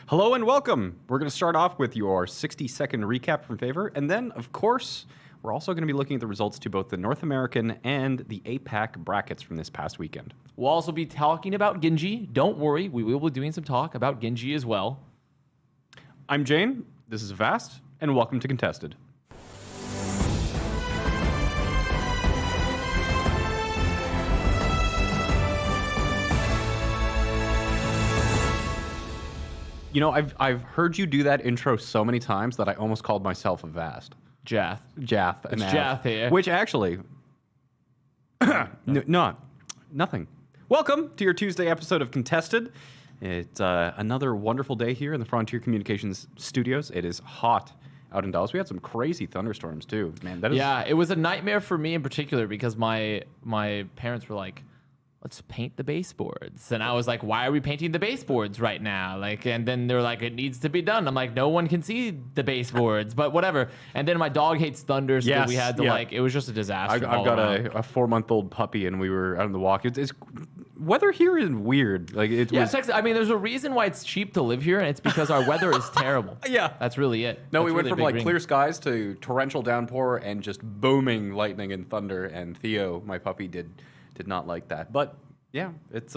Hello and welcome. We're going to start off with your 60-second recap from Favor, and then, of course, we're also going to be looking at the results to both the North American and the APAC brackets from this past weekend. We'll also be talking about Genji. Don't worry, we will be doing some talk about Genji as well. I'm Jayne, this is Avast, and welcome to Contested. You know, I've heard you do that intro so many times that I almost called myself Avast. Jath. And It's Jath here. Which actually, nothing. Welcome to your Tuesday episode of Contested. It's another wonderful day here in the Frontier Communications studios. It is hot out in Dallas. We had some crazy thunderstorms too, man. Yeah, it was a nightmare for me in particular because my parents were like, let's paint the baseboards. And I was like, why are we painting the baseboards right now? And then they're like, it needs to be done. I'm like, no one can see the baseboards, but whatever. And then my dog hates thunder, so then we had to it was just a disaster. I've got a 4-month-old puppy, and we were out on the walk. It's weather here is weird. Texas, I mean, there's a reason why it's cheap to live here, and it's because our weather is terrible. Yeah. That's really it. No, That's we went really from clear skies to torrential downpour and just booming lightning and thunder. And Theo, my puppy, did not like that. But yeah, it's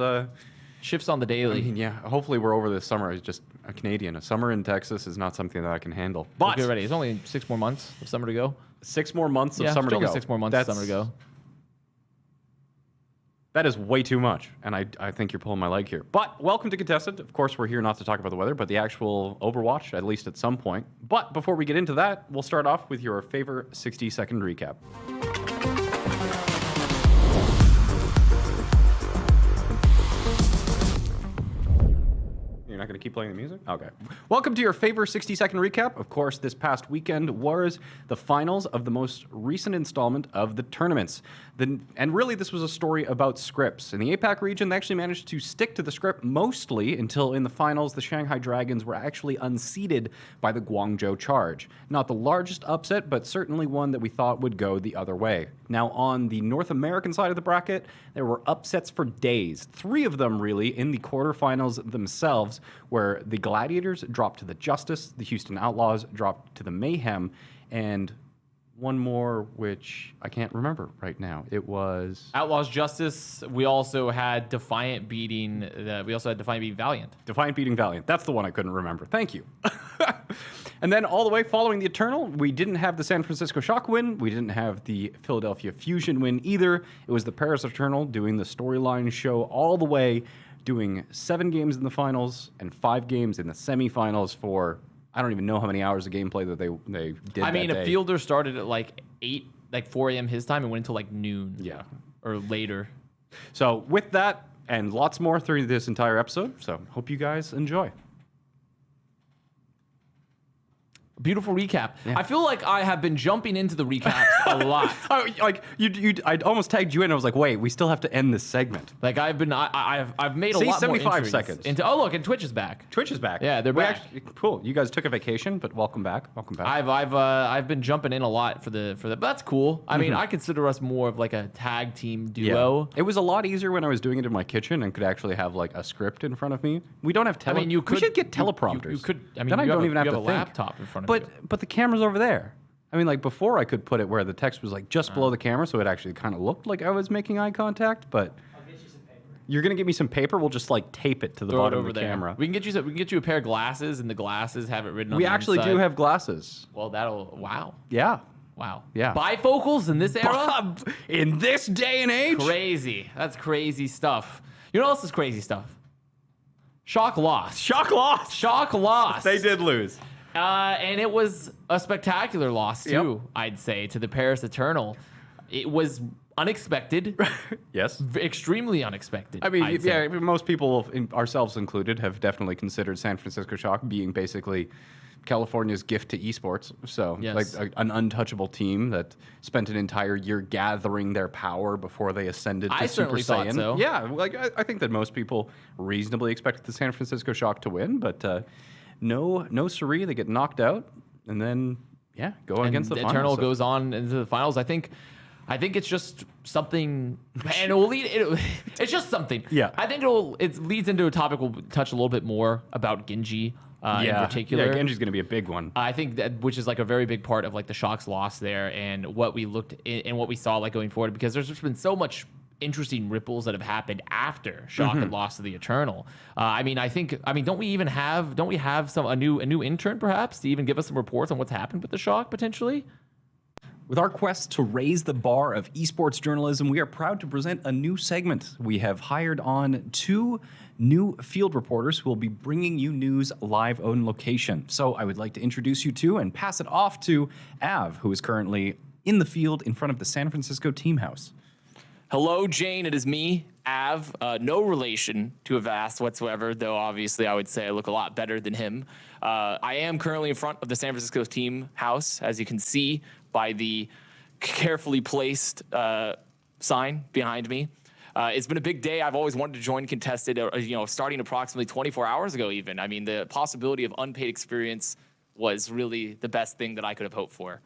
shifts on the daily. I mean, yeah, hopefully we're over this summer. It's just a Canadian. A summer in Texas is not something that I can handle. But get ready. It's only 6 more months of summer to go. 6 more months of summer to only go. 6 more months of summer to go. That is way too much, and I think you're pulling my leg here. But welcome to Contested. Of course, we're here not to talk about the weather, but the actual Overwatch, at least at some point. But before we get into that, we'll start off with your favorite 60-second recap. You're not going to keep playing the music? Okay. Welcome to your favorite 60-second recap. Of course, this past weekend was the finals of the most recent installment of the tournaments. And really, this was a story about scripts. In the APAC region, they actually managed to stick to the script mostly until in the finals, the Shanghai Dragons were actually unseated by the Guangzhou Charge. Not the largest upset, but certainly one that we thought would go the other way. Now, on the North American side of the bracket, there were upsets for days. 3 of them, really, in the quarterfinals themselves, where the Gladiators dropped to the Justice, the Houston Outlaws dropped to the Mayhem, and one more which I can't remember right now. It was Outlaws Justice. We also had Defiant beating Valiant. Defiant beating Valiant. That's the one I couldn't remember. Thank you. And then all the way following the Eternal, we didn't have the San Francisco Shock win. We didn't have the Philadelphia Fusion win either. It was the Paris Eternal doing the storyline show all the way, doing 7 games in the finals and 5 games in the semifinals for I don't even know how many hours of gameplay that they did. I mean, that a day. fielder started at 4 a.m. his time and went until noon. Yeah. Or later. So with that and lots more through this entire episode, so hope you guys enjoy. Beautiful recap. Yeah. I feel like I have been jumping into the recaps a lot. I almost tagged you in. I was like, wait, we still have to end this segment. I've made a See, lot 75 more entries seconds. and Twitch is back. Twitch is back. Yeah, they're back. Cool. You guys took a vacation, but welcome back. Welcome back. I've been jumping in a lot for the but that's cool. I mean, I consider us more of a tag team duo. It was a lot easier when I was doing it in my kitchen and could actually have a script in front of me. We don't have we should get teleprompters. You could. I mean, then I don't even have to a think. laptop in front of you. But the camera's over there. I mean, before I could put it where the text was just below the camera, so it actually kind of looked like I was making eye contact. But I'll get you some paper. You're gonna get me some paper. We'll just tape it to the bottom of the camera. We can get you a pair of glasses, and the glasses have it written on. We the actually inside. do have glasses. Well, wow. Yeah. Wow. Yeah. Bifocals in this era? In this day and age? Crazy. That's crazy stuff. You know what else is crazy stuff? Shock lost. Shock lost. Shock lost. They did lose. And it was a spectacular loss, too, Yep. I'd say, to the Paris Eternal. It was unexpected. Yes. Extremely unexpected. I mean, I'd say. most people, ourselves included, have definitely considered San Francisco Shock being basically California's gift to esports. So, Yes. an untouchable team that spent an entire year gathering their power before they ascended to I Super certainly thought Saiyan. so. Yeah, I think that most people reasonably expected the San Francisco Shock to win, but no siree. They get knocked out, and then go against the the finals. Eternal So- goes on into the finals. I think I think it's just something, and it will lead. It's just something. Yeah. I think it leads into a topic we'll touch a little bit more about Genji in particular. Yeah, Genji's going to be a big one. I think that, which is like a very big part of like the Shock's loss there, and what we looked and what we saw like going forward, because there's just been so much interesting ripples that have happened after Shock had lost to the Eternal. Don't we have a new intern perhaps to even give us some reports on what's happened with the Shock potentially? With our quest to raise the bar of esports journalism, we are proud to present a new segment. We have hired on 2 new field reporters who will be bringing you news live on location. So I would like to introduce you to and pass it off to Av, who is currently in the field in front of the San Francisco team house. Hello, Jane. It is me, Av. No relation to Avast whatsoever, though obviously I would say I look a lot better than him. I am currently in front of the San Francisco team house, as you can see by the carefully placed sign behind me. It's been a big day. I've always wanted to join Contested, starting approximately 24 hours ago even. I mean, the possibility of unpaid experience was really the best thing that I could have hoped for.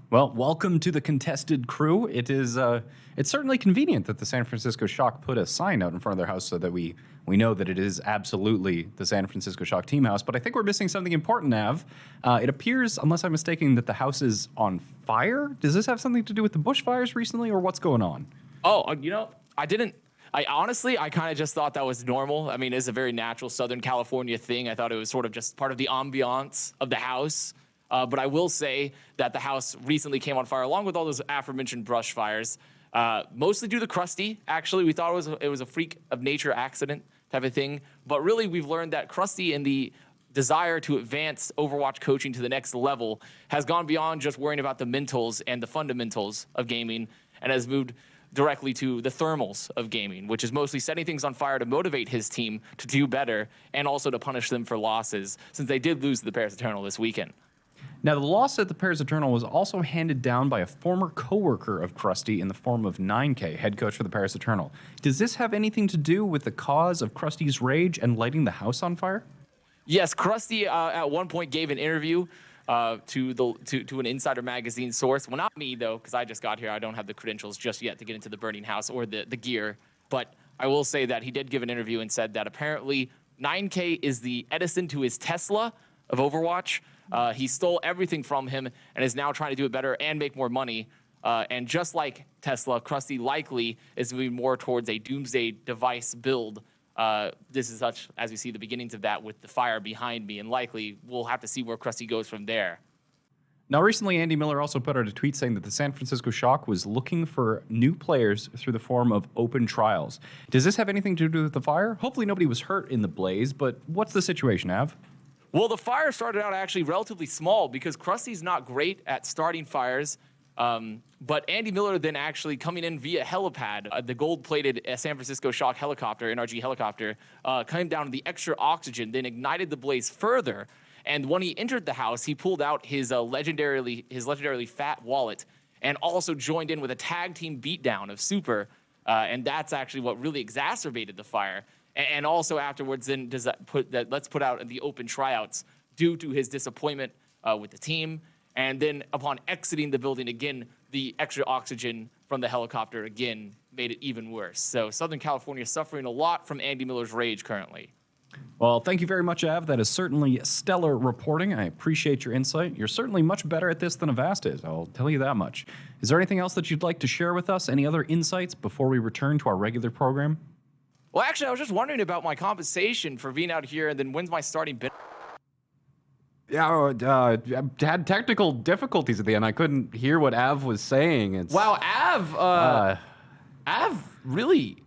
Well, welcome to the Contested crew. It's certainly convenient that the San Francisco Shock put a sign out in front of their house so that we know that it is absolutely the San Francisco Shock team house. But I think we're missing something important, Nav. It appears, unless I'm mistaken, that the house is on fire. Does this have something to do with the bushfires recently, or what's going on? Oh, I didn't. I honestly kind of just thought that was normal. I mean, it's a very natural Southern California thing. I thought it was sort of just part of the ambiance of the house. But I will say that the house recently came on fire, along with all those aforementioned brush fires, mostly due to Krusty. Actually, we thought it was a freak of nature accident type of thing. But really, we've learned that Krusty, and the desire to advance Overwatch coaching to the next level, has gone beyond just worrying about the mentals and the fundamentals of gaming, and has moved directly to the thermals of gaming, which is mostly setting things on fire to motivate his team to do better, and also to punish them for losses, since they did lose to the Paris Eternal this weekend. Now, the loss at the Paris Eternal was also handed down by a former coworker of Krusty in the form of 9K, head coach for the Paris Eternal. Does this have anything to do with the cause of Krusty's rage and lighting the house on fire? Yes, Krusty at one point gave an interview to an Insider Magazine source. Well, not me, though, because I just got here. I don't have the credentials just yet to get into the burning house or the gear. But I will say that he did give an interview and said that apparently 9K is the Edison to his Tesla of Overwatch. He stole everything from him and is now trying to do it better and make more money. And just like Tesla, Krusty likely is moving more towards a doomsday device build. This is such, as we see the beginnings of that with the fire behind me, and likely we'll have to see where Krusty goes from there. Now, recently, Andy Miller also put out a tweet saying that the San Francisco Shock was looking for new players through the form of open trials. Does this have anything to do with the fire? Hopefully nobody was hurt in the blaze, but what's the situation, Av? Well, the fire started out actually relatively small because Krusty's not great at starting fires. But Andy Miller then actually coming in via helipad, the gold-plated San Francisco Shock helicopter, NRG helicopter, came down to the extra oxygen, then ignited the blaze further. And when he entered the house, he pulled out his legendarily fat wallet, and also joined in with a tag team beatdown of Super. And that's actually what really exacerbated the fire. And also afterwards, then let's put out the open tryouts due to his disappointment with the team. And then upon exiting the building again, the extra oxygen from the helicopter again made it even worse. So Southern California is suffering a lot from Andy Miller's rage currently. Well, thank you very much, Av. That is certainly stellar reporting. I appreciate your insight. You're certainly much better at this than Avast is, I'll tell you that much. Is there anything else that you'd like to share with us? Any other insights before we return to our regular program? Well, actually, I was just wondering about my compensation for being out here, and then when's my starting bid? Yeah, I had technical difficulties at the end. I couldn't hear what Av was saying. Wow, Av really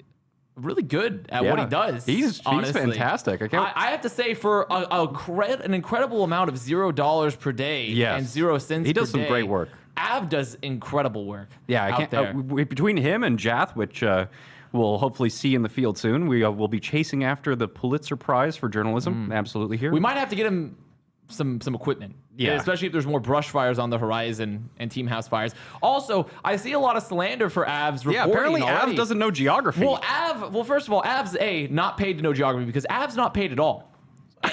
good at what he does. He's fantastic. I have to say, for an incredible amount of $0 per day and 0 cents per day, he does some great work. Av does incredible work. Yeah, out there. Between him and Jath, which we'll hopefully see in the field soon, we will be chasing after the Pulitzer Prize for journalism. Absolutely here. We might have to get him some equipment. Yeah. Especially if there's more brush fires on the horizon and team house fires. Also, I see a lot of slander for Av's reporting. Yeah, apparently already. Av doesn't know geography. Well, first of all, Av's not paid to know geography because Av's not paid at all.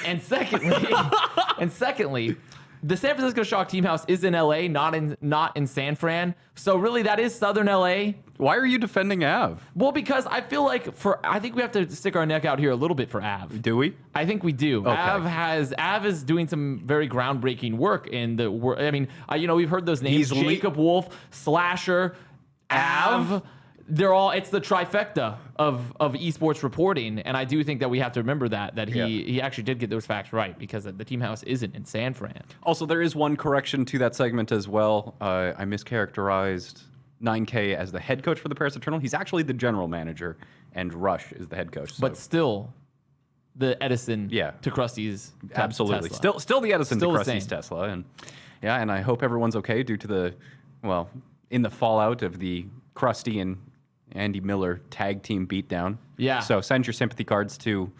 And secondly, the San Francisco Shock team house is in LA, not in San Fran. So really, that is Southern LA. Why are you defending Av? Well, because I feel like I think we have to stick our neck out here a little bit for Av. Do we? I think we do. Okay. Av is doing some very groundbreaking work in the world. I mean, we've heard those names: Jacob Wolf, Slasher, Av. It's the trifecta of esports reporting, and I do think that we have to remember that he actually did get those facts right, because the team house isn't in San Fran. Also, there is one correction to that segment as well. I mischaracterized 9K as the head coach for the Paris Eternal. He's actually the general manager, and Rush is the head coach. So. But still, the Edison to Krusty's absolutely Tesla. Still the Edison Still to the Krusty's same. Tesla, and I hope everyone's okay due to in the fallout of the Krusty and Andy Miller tag team beatdown. Yeah. So send your sympathy cards to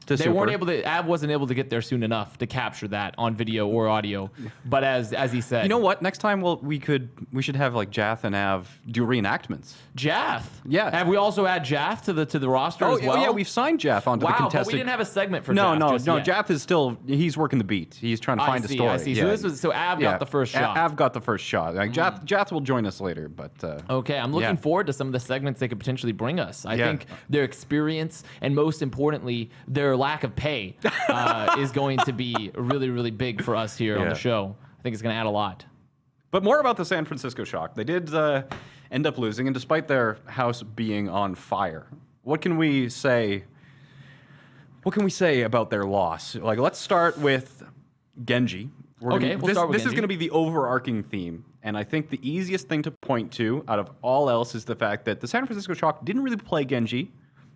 They Super. weren't able to. Av wasn't able to get there soon enough to capture that on video or audio. But as he said, You know what? Next time we should have like Jath and Av do reenactments. Jath. Yeah. Have we also add Jath to the roster as well? Oh yeah, we've signed Jath onto the Wow, contested. but we didn't have a segment for No, Jath. no. Jath is still he's working the beat. He's trying to find a story. I see. Yeah. So Av got the first shot. Av got the first shot. Like Jath will join us later, but Okay, I'm looking forward to some of the segments they could potentially bring us. I Yeah. think their experience and most importantly, their lack of pay is going to be really, really big for us here on the show. I think it's going to add a lot. But more about the San Francisco Shock. They did end up losing, and despite their house being on fire, what can we say? What can we say about their loss? Like, let's start with Genji. We'll start with This is Genji. going to be the overarching theme, and I think the easiest thing to point to out of all else is the fact that the San Francisco Shock didn't really play Genji.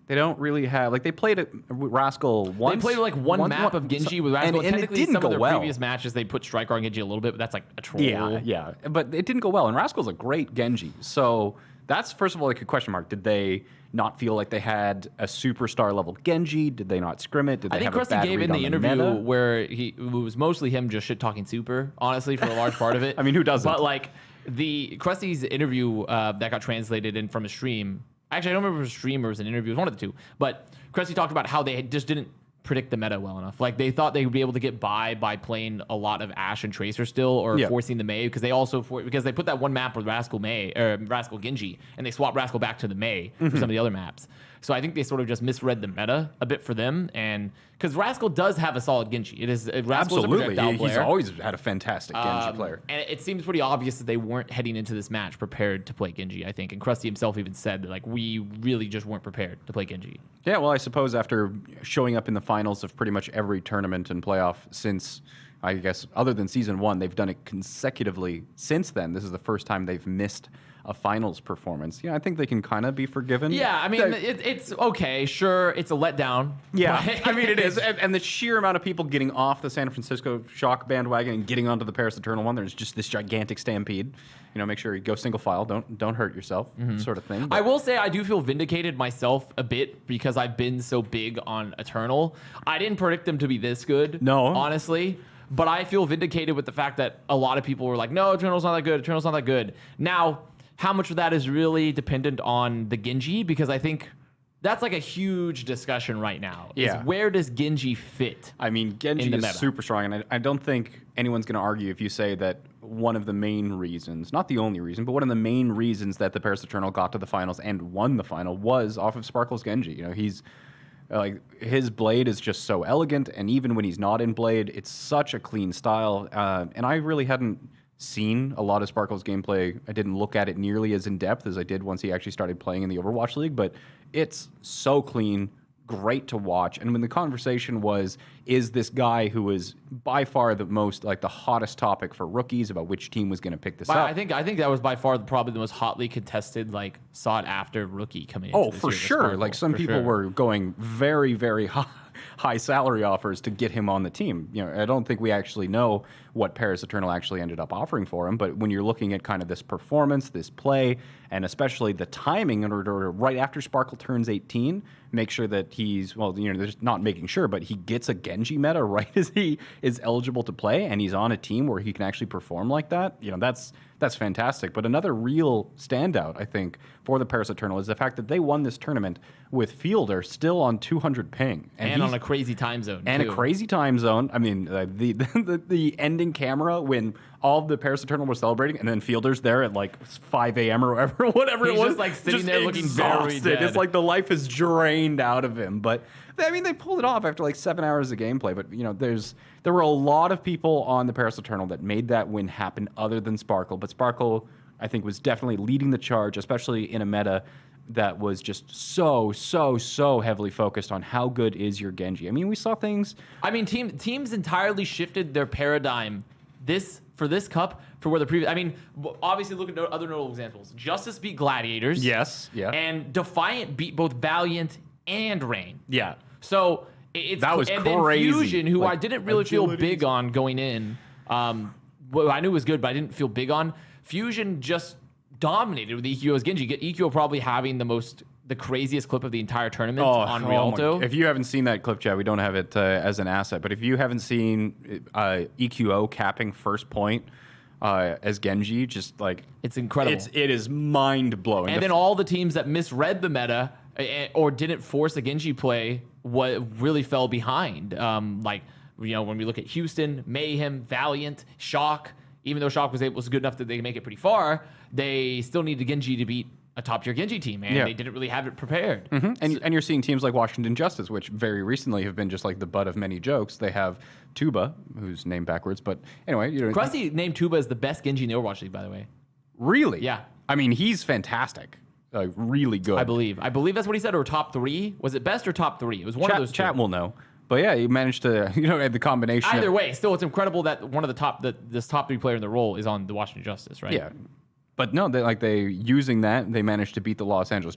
They don't really have they played Rascal once. They played like one map of Genji with Rascal. and Technically, it didn't some go of their well. previous matches they put Striker on Genji a little bit, but that's like a troll. Yeah, but it didn't go well. And Rascal's a great Genji, so that's first of all like a question mark. Did they not feel like they had a superstar level Genji? Did they not scrim it? Did they I think have a Krusty bad gave read in the on interview meta? where it was mostly him just shit talking Super, honestly, for a large part of it. I mean, who doesn't? But like the Krusty's interview that got translated in from a stream. Actually, I don't remember if it was a stream or it was an interview. It was one of the two. But Krusty talked about how they just didn't predict the meta well enough. Like they thought they would be able to get by playing a lot of Ashe and Tracer still, or forcing the Mei, because they put that one map with Rascal Genji, and they swapped Rascal back to the Mei for some of the other maps. So I think they sort of just misread the meta a bit for them, and because Rascal does have a solid Genji, Rascal is a projectile player. He's always had a fantastic Genji player. And it seems pretty obvious that they weren't heading into this match prepared to play Genji, I think. And Krusty himself even said that like we really just weren't prepared to play Genji. Yeah, well, I suppose after showing up in the finals of pretty much every tournament and playoff since, I guess, other than season one, they've done it consecutively since then. This is the first time they've missed a finals performance. Yeah, I think they can kind of be forgiven. Yeah, I mean, it's okay. Sure, it's a letdown. Yeah, I mean, it is. And the sheer amount of people getting off the San Francisco Shock bandwagon and getting onto the Paris Eternal one, there's just this gigantic stampede. You know, make sure you go single file. Don't hurt yourself, sort of thing. But I will say I do feel vindicated myself a bit because I've been so big on Eternal. I didn't predict them to be this good. No. Honestly. But I feel vindicated with the fact that a lot of people were like, no, Eternal's not that good. Eternal's not that good. Now, how much of that is really dependent on the Genji? Because I think that's like a huge discussion right now. Yeah. Is where does Genji fit? I mean, Genji the is meta. super strong, and I don't think anyone's going to argue if you say that one of the main reasons, not the only reason, but one of the main reasons that the Paris Eternal got to the finals and won the final was off of Sparkle's Genji. You know, he's like his blade is just so elegant, and even when he's not in blade, it's such a clean style. And I really hadn't seen a lot of Sparkle's gameplay. I didn't look at it nearly as in depth as I did once he actually started playing in the Overwatch League, but it's so clean, great to watch. And when the conversation was, is this guy who is by far the most, like the hottest topic for rookies about which team was going to pick this up? I think that was by far probably the most hotly contested, like sought after rookie coming in. Oh, for sure. Like some people were going very, very high salary offers to get him on the team. You know, I don't think we actually know what Paris Eternal actually ended up offering for him, but when you're looking at kind of this performance, this play, and especially the timing in order right after Sparkle turns 18, make sure that he's, well, there's not making sure, but he gets a Genji meta right as he is eligible to play, and he's on a team where he can actually perform like that. That's fantastic. But another real standout, I think, for the Paris Eternal is the fact that they won this tournament with Fielder still on 200 ping. And on a crazy time zone, and too. a crazy time zone. I mean, the ending camera when all of the Paris Eternal were celebrating, and then Fielder's there at like 5 a.m. or whatever He's it was. just like sitting there looking very exhausted. dead. It's like the life is drained out of him. But I mean, they pulled it off after like 7 hours of gameplay. But there were a lot of people on the Paris Eternal that made that win happen, other than Sparkle. But Sparkle, I think, was definitely leading the charge, especially in a meta that was just so heavily focused on how good is your Genji. I mean, we saw things. I mean, teams entirely shifted their paradigm for this cup for where the previous. I mean, obviously look at other notable examples. Justice beat Gladiators. Yes. Yeah. And Defiant beat both Valiant and Reign. Yeah. So That was and crazy. Then Fusion, who Like, I didn't really feel big on going in. Well, I knew it was good, but I didn't feel big on. Fusion just dominated with EQO's Genji. EQO probably having the craziest clip of the entire tournament on Rialto. If you haven't seen that clip, Chad, we don't have it as an asset. But if you haven't seen EQO capping first point as Genji, just like It's incredible. it is mind blowing. And then all the teams that misread the meta or didn't force a Genji play really fell behind. When we look at Houston, Mayhem, Valiant, Shock, even though Shock was good enough that they could make it pretty far, they still needed Genji to beat a top-tier Genji team, and they didn't really have it prepared. And you're seeing teams like Washington Justice, which very recently have been just like the butt of many jokes. They have Tuba, who's named backwards, but anyway. Krusty named Tuba as the best Genji in the Overwatch League, by the way. Really? Yeah. I mean, he's fantastic. Really good. I believe that's what he said, or top 3. Was it best or top 3? It was one of those two. Chat will know. But yeah, he managed to, the combination. Either way, still, it's incredible that one of this top 3 player in the role is on the Washington Justice, right? Yeah. But no, they using that, they managed to beat the Los Angeles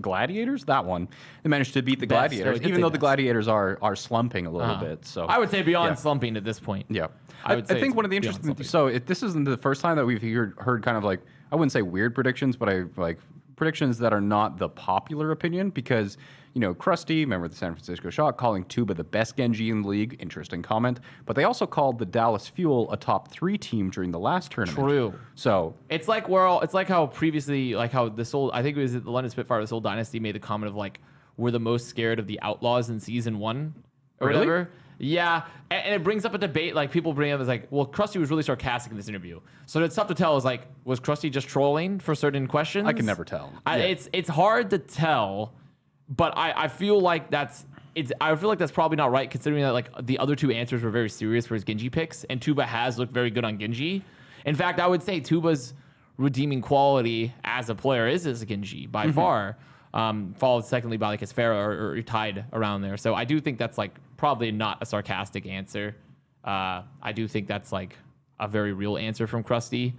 Gladiators. That one, they managed to beat the Best. Gladiators, Could even say though the best. Gladiators are slumping a little bit. So I would say beyond Yeah. slumping at this point. Yeah, I I think one of the interesting. This isn't the first time that we've heard kind of like, I wouldn't say weird predictions, but predictions that are not the popular opinion, because Krusty, member of the San Francisco Shock, calling Tuba the best Genji in the league. Interesting comment. But they also called the Dallas Fuel a top 3 team during the last tournament. True. So It's like it's like how previously, like how I think it was the London Spitfire, this old dynasty made the comment of like, we're the most scared of the Outlaws in season 1 or Really? whatever. Yeah, and it brings up a debate. Like people bring up as like, well, Krusty was really sarcastic in this interview, so it's tough to tell. Is like, was Krusty just trolling for certain questions? I can never tell. Yeah. It's hard to tell, but I feel like that's probably not right, considering that like the other 2 answers were very serious for his Genji picks, and Tuba has looked very good on Genji. In fact, I would say Tuba's redeeming quality as a player is his Genji by far. Followed secondly by like his Pharah or tied around there. So I do think that's like probably not a sarcastic answer. I do think that's like a very real answer from Krusty.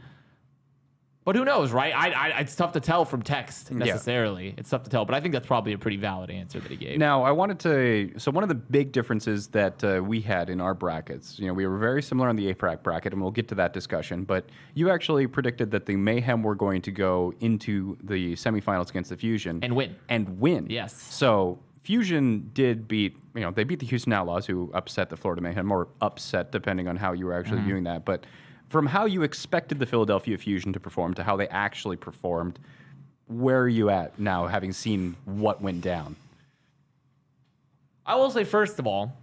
But who knows, right? It's tough to tell from text necessarily. It's tough to tell, but I think that's probably a pretty valid answer that he gave. Now, I wanted to. So one of the big differences that we had in our brackets, we were very similar on the APRAC bracket, and we'll get to that discussion. But you actually predicted that the Mayhem were going to go into the semifinals against the Fusion And win. Yes. So Fusion did beat. They beat the Houston Outlaws, who upset the Florida Mayhem, or upset depending on how you were actually viewing that. But from how you expected the Philadelphia Fusion to perform to how they actually performed, where are you at now, having seen what went down? I will say, first of all,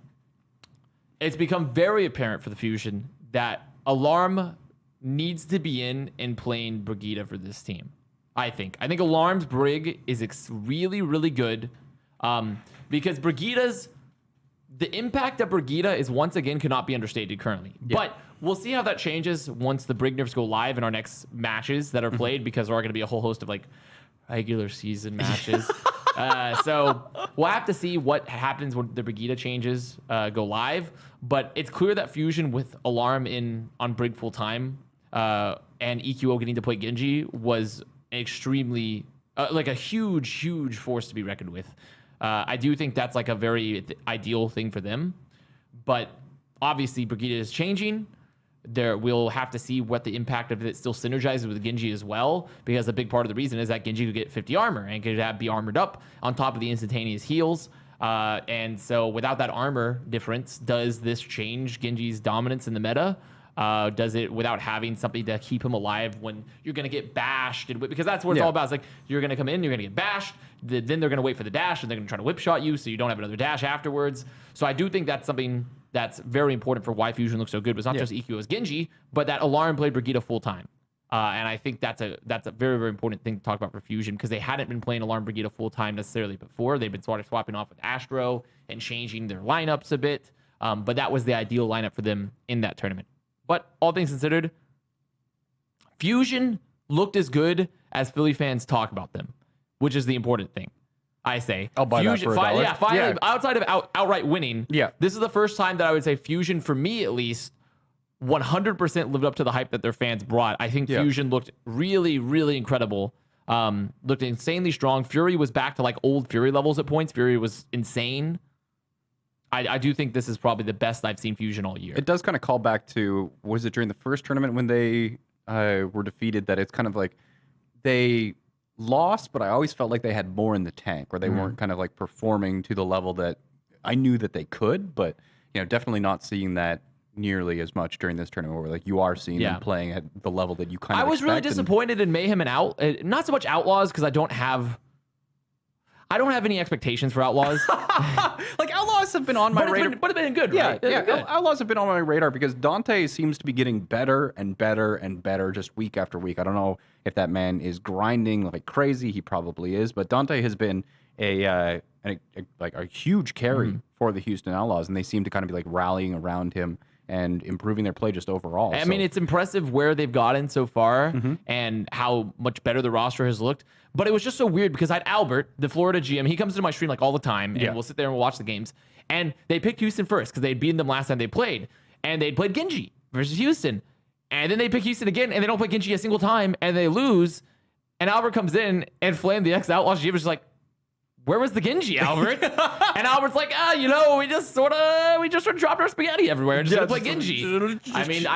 it's become very apparent for the Fusion that Alarm needs to be in playing Brigida for this team. I think Alarm's Brig is really, really good, because the impact of Brigida is once again cannot be understated currently. Yeah. But we'll see how that changes once the Brig nerfs go live in our next matches that are played, because there are going to be a whole host of like regular season matches. So we'll have to see what happens when the Brigida changes go live. But it's clear that Fusion with Alarm on Brig full time and EQO getting to play Genji was extremely like a huge force to be reckoned with. I do think that's like a very ideal thing for them, but obviously Brigida is changing. We'll have to see what the impact of it still synergizes with Genji as well, because a big part of the reason is that Genji could get 50 armor and could be armored up on top of the instantaneous heals. And so without that armor difference, does this change Genji's dominance in the meta? Does it without having something to keep him alive when you're going to get bashed? Because that's what it's all about. It's like you're going to come in, you're going to get bashed, then they're going to wait for the dash, and they're going to try to whip shot you so you don't have another dash afterwards. So I do think that's something that's very important for why Fusion looks so good. But it's not just EQ as Genji, but that Alarm played Brigitte full time. And I think that's a very, very important thing to talk about for Fusion, because they hadn't been playing Alarm Brigitte full time necessarily before. They've been sort of swapping off with Astro and changing their lineups a bit. But that was the ideal lineup for them in that tournament. But all things considered, Fusion looked as good as Philly fans talk about them, which is the important thing. I say. I'll buy Fusion, that for $1. finally, outside of outright winning, this is the first time that I would say Fusion, for me at least, 100% lived up to the hype that their fans brought. I think Fusion looked really, really incredible. Looked insanely strong. Fury was back to like old Fury levels at points. Fury was insane. I do think this is probably the best I've seen Fusion all year. It does kind of call back to, was it during the first tournament when they were defeated, that it's kind of like they lost, but I always felt like they had more in the tank, or they weren't kind of like performing to the level that I knew that they could, but definitely not seeing that nearly as much during this tournament, where like you are seeing them playing at the level that you kind of I was really disappointed in Mayhem and not so much Outlaws, because I don't have any expectations for Outlaws. Like Outlaws have been on my radar. But it's been good, right? Yeah. Outlaws have been on my radar because Dante seems to be getting better and better and better just week after week. I don't know if that man is grinding like crazy. He probably is, but Dante has been a huge carry for the Houston Outlaws, and they seem to kind of be like rallying around him and improving their play just overall. I mean, it's impressive where they've gotten so far and how much better the roster has looked. But it was just so weird because I had Albert, the Florida GM. He comes into my stream like all the time, and we'll sit there and we'll watch the games. And they picked Houston first because they'd beaten them last time they played. And they'd played Genji versus Houston. And then they pick Houston again, and they don't play Genji a single time, and they lose. And Albert comes in, and Flame, the ex-Outlaws GM, is just like, where was the Genji, Albert? And Albert's like, we just sort of dropped our spaghetti everywhere and just gonna play Genji. I mean,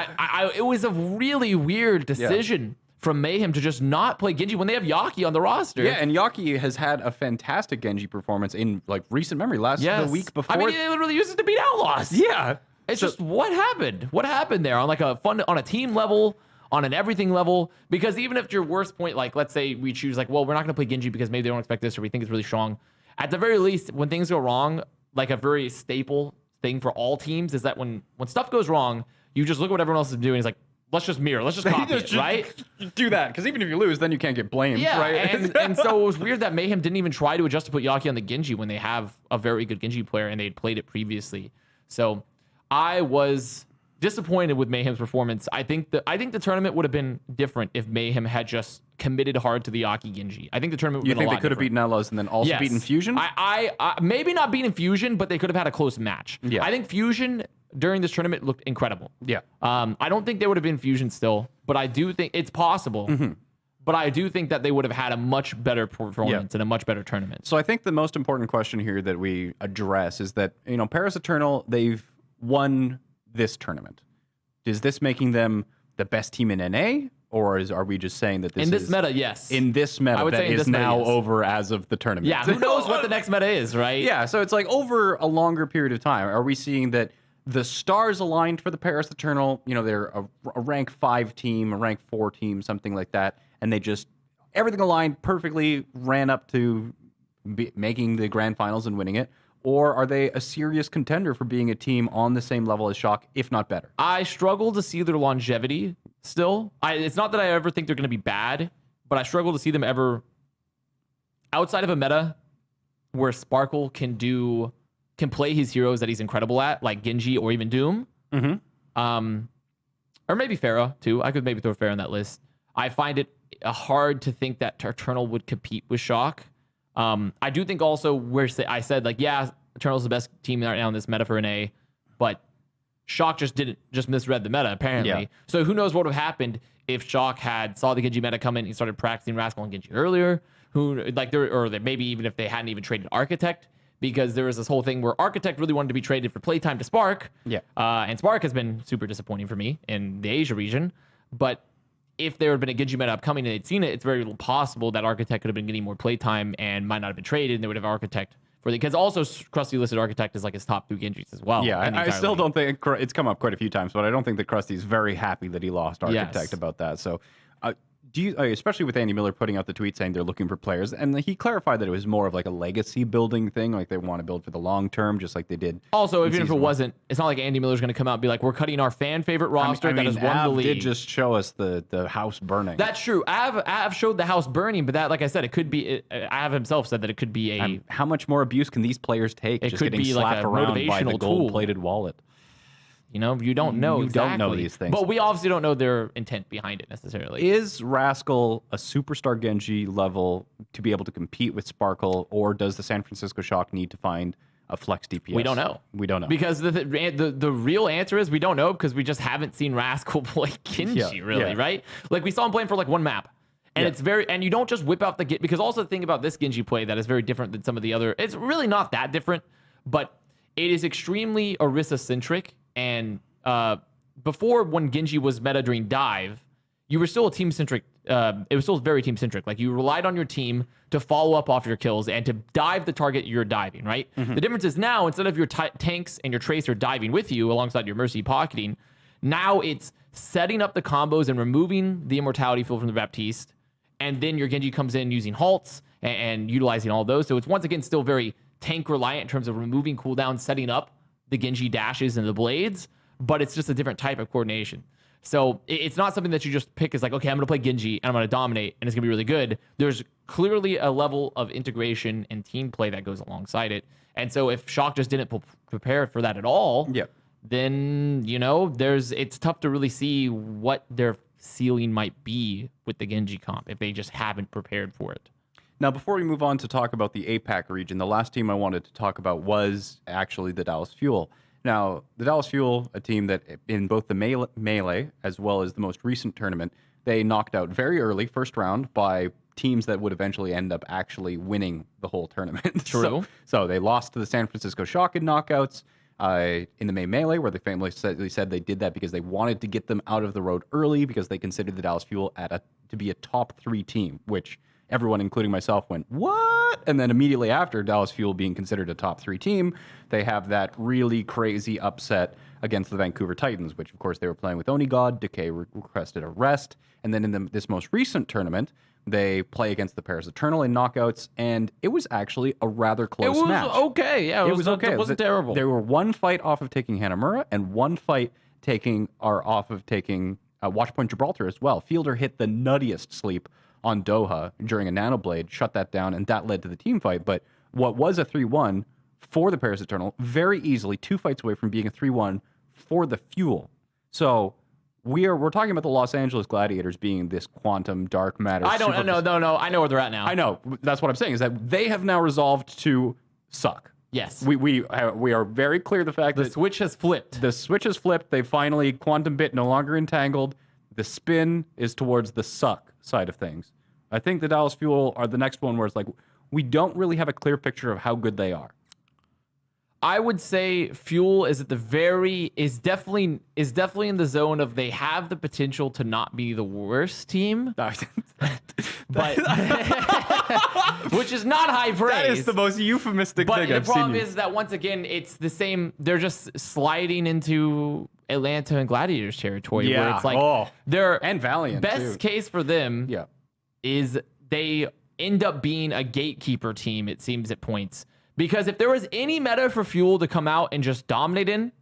it was a really weird decision from Mayhem to just not play Genji when they have Yaki on the roster. Yeah, and Yaki has had a fantastic Genji performance in like recent memory. The week before. I mean, they literally used it to beat Outlaws. Yeah. It's just what happened? What happened there on like on a team level, on an everything level? Because even if your worst point, like let's say we choose like, well, we're not going to play Genji because maybe they don't expect this, or we think it's really strong. At the very least, when things go wrong, like a very staple thing for all teams is that when stuff goes wrong, you just look at what everyone else is doing. It's like, let's just mirror, let's just copy it, right? Do that, because even if you lose, then you can't get blamed, right? and so it was weird that Mayhem didn't even try to adjust to put Yaki on the Genji when they have a very good Genji player and they'd played it previously. So I was disappointed with Mayhem's performance. I think the tournament would have been different if Mayhem had just committed hard to the Yaki Genji. I think the tournament would have been a lot they could have beaten Outlaws and then also beaten Fusion? I maybe not beating Fusion, but they could have had a close match. Yeah. I think Fusion during this tournament looked incredible. Yeah. I don't think they would have been Fusion still, but I do think it's possible. But I do think that they would have had a much better performance and a much better tournament. So I think the most important question here that we address is that, Paris Eternal, they've won this tournament. Is this making them the best team in NA? Or are we just saying that in this meta, yes. In this meta, I would that say is now over as of the tournament. Yeah, who knows what the next meta is, right? Yeah, so it's like over a longer period of time. Are we seeing that the stars aligned for the Paris Eternal? They're a rank 5 team, a rank 4 team, something like that. And they just, everything aligned perfectly, ran up to making the grand finals and winning it. Or are they a serious contender for being a team on the same level as Shock, if not better? I struggle to see their longevity still. It's not that I ever think they're going to be bad, but I struggle to see them ever outside of a meta where Sparkle can play his heroes that he's incredible at, like Genji or even Doom. Or maybe Pharah, too. I could maybe throw Pharah on that list. I find it hard to think that Eternal would compete with Shock. I do think also where I said, like, yeah, Eternal's the best team right now in this meta for an A, but Shock just misread the meta, apparently. Yeah. So who knows what would have happened if Shock saw the Genji meta come in and started practicing Rascal and Genji earlier, or maybe even if they hadn't even traded Architect, because there was this whole thing where Architect really wanted to be traded for playtime to Spark. Yeah. And Spark has been super disappointing for me in the Asia region. But if there had been a Genji meta upcoming and they'd seen it, it's very possible that Architect could have been getting more playtime and might not have been traded, and they would have Architect for the, because also Krusty listed Architect as like his top 2 Genjis as well. Yeah, I still don't think it's come up quite a few times, but I don't think that Krusty's very happy that he lost Architect about that. So, do you, especially with Andy Miller putting out the tweet saying they're looking for players, and he clarified that it was more of like a legacy building thing, like they want to build for the long term, just like they did. Also, even if it wasn't, it's not like Andy Miller's going to come out and be like, we're cutting our fan favorite roster that has won the Av league. did just show us the house burning. That's true. Av showed the house burning, but that, like I said, it could be. Av himself said that it could be a. How much more abuse can these players take? It just could getting be like slapped a around by the motivational gold-plated wallet. You know, you don't know. You don't know these things. But we obviously don't know their intent behind it necessarily. Is Rascal a superstar Genji level to be able to compete with Sparkle, or does the San Francisco Shock need to find a flex DPS? We don't know. We don't know. Because the real answer is we don't know, because we just haven't seen Rascal play Genji, really, right? Like, we saw him playing for like one map. And it's very, and you don't just whip out the, because also the thing about this Genji play that is very different than some of the other, it's really not that different, but it is extremely Orisa-centric. And before, when Genji was meta during dive, you were still a team-centric, it was still very team-centric. Like, you relied on your team to follow up off your kills and to dive the target you're diving, right? Mm-hmm. The difference is now, instead of your tanks and your Tracer diving with you alongside your Mercy pocketing, now it's setting up the combos and removing the Immortality Field from the Baptiste, and then your Genji comes in using halts and utilizing all those. So it's once again still very tank-reliant in terms of removing cooldowns, setting up the Genji dashes and the blades, but it's just a different type of coordination. So it's not something that you just pick as like, okay, I'm going to play Genji and I'm going to dominate and it's going to be really good. There's clearly a level of integration and team play that goes alongside it. And so if Shock just didn't prepare for that at all, then, you know, it's tough to really see what their ceiling might be with the Genji comp if they just haven't prepared for it. Now, before we move on to talk about the APAC region, the last team I wanted to talk about was actually the Dallas Fuel. Now, the Dallas Fuel, a team that in both the Melee as well as the most recent tournament, they knocked out very early, first round, by teams that would eventually end up actually winning the whole tournament. True. So they lost to the San Francisco Shock in knockouts in the Melee, where they famously said they did that because they wanted to get them out of the road early because they considered the Dallas Fuel to be a top 3 team, which everyone, including myself, went, what? And then immediately after Dallas Fuel being considered a top 3 team, they have that really crazy upset against the Vancouver Titans, which, of course, they were playing with Onigod. Decay requested a rest. And then in this most recent tournament, they play against the Paris Eternal in knockouts, and it was actually a rather close match. It was okay. Yeah, it was okay. It wasn't terrible. They were one fight off of taking Hanamura and one fight off of taking Watchpoint Gibraltar as well. Fielder hit the nuttiest sleep on Doha during a Nanoblade, shut that down, and that led to the team fight. But what was a 3-1 for the Paris Eternal, very easily 2 fights away from being a 3-1 for the Fuel. So we're talking about the Los Angeles Gladiators being this quantum dark matter. No. I know where they're at now. I know. That's what I'm saying, is that they have now resolved to suck. Yes. We are very clear the fact that the switch has flipped. The switch has flipped. They finally, quantum bit no longer entangled. The spin is towards the suck side of things. I think the Dallas Fuel are the next one where it's like, we don't really have a clear picture of how good they are. I would say Fuel is at the is definitely in the zone of they have the potential to not be the worst team, but which is not high praise. That is the most euphemistic thing I've seen. But the problem is that once again, it's the same. They're just sliding into Atlanta and Gladiators territory, where it's like they're and Valiant. Best case for them, is they end up being a gatekeeper team. It seems at points. Because if there was any meta for Fuel to come out and just dominate in,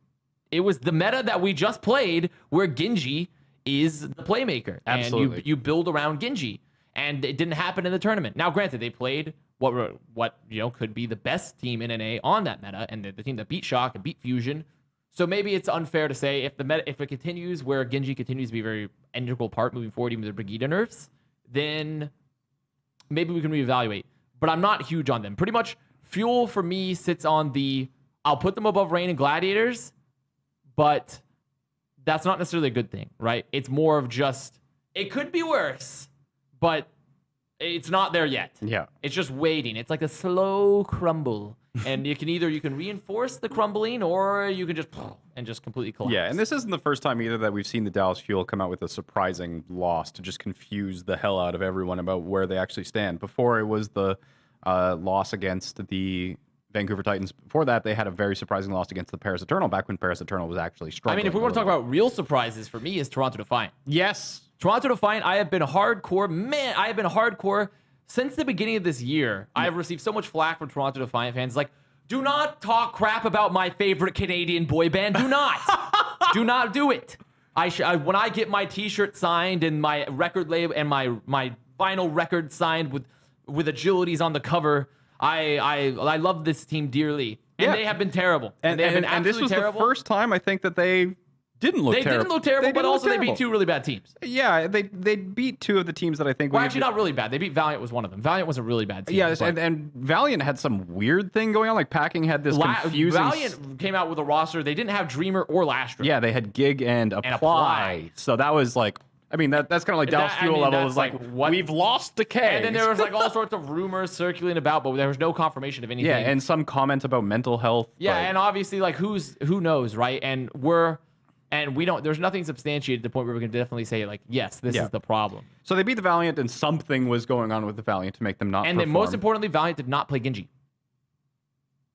it was the meta that we just played where Genji is the playmaker. Absolutely. And you build around Genji. And it didn't happen in the tournament. Now, granted, they played what could be the best team in NA on that meta, and the team that beat Shock and beat Fusion. So maybe it's unfair to say if it continues where Genji continues to be a very integral part moving forward, even with the Brigida nerfs, then maybe we can reevaluate. But I'm not huge on them. Pretty much, Fuel for me sits on I'll put them above Rain and Gladiators, but that's not necessarily a good thing, right? It's more of just, it could be worse, but it's not there yet. Yeah. It's just waiting. It's like a slow crumble. And you can reinforce the crumbling, or you can just completely collapse. Yeah, and this isn't the first time either that we've seen the Dallas Fuel come out with a surprising loss to just confuse the hell out of everyone about where they actually stand. Before it was the loss against the Vancouver Titans. Before that, they had a very surprising loss against the Paris Eternal back when Paris Eternal was actually struggling. I mean, if we want to talk about real surprises, for me, is Toronto Defiant. Yes. Toronto Defiant, I have been hardcore since the beginning of this year. I have received so much flack from Toronto Defiant fans. Like, do not talk crap about my favorite Canadian boy band. Do not. Do not do it. When I get my T-shirt signed and my record label and my vinyl record signed with agilities on the cover, I love this team dearly, and they have been terrible. And they have been absolutely this was terrible. the first time I think that they didn't look terrible. They didn't look terrible, but also they beat two really bad teams. Yeah, they beat two of the teams that I think. Well, actually, not really bad. They beat Valiant was one of them. Valiant was a really bad team. Yeah, and Valiant had some weird thing going on. Like Packing had this confusing. Valiant came out with a roster. They didn't have Dreamer or Lastra. Yeah, they had Gig and Apply. So that was like. I mean, that's kind of like Dallas Fuel level. Is like what? We've lost Decay. And then there was like all sorts of rumors circulating about, but there was no confirmation of anything. Yeah, and some comments about mental health. Yeah, and obviously, like who knows, right? And we don't. There's nothing substantiated to the point where we can definitely say like, yes, this is the problem. So they beat the Valiant, and something was going on with the Valiant to make them not. And then most importantly, Valiant did not play Genji.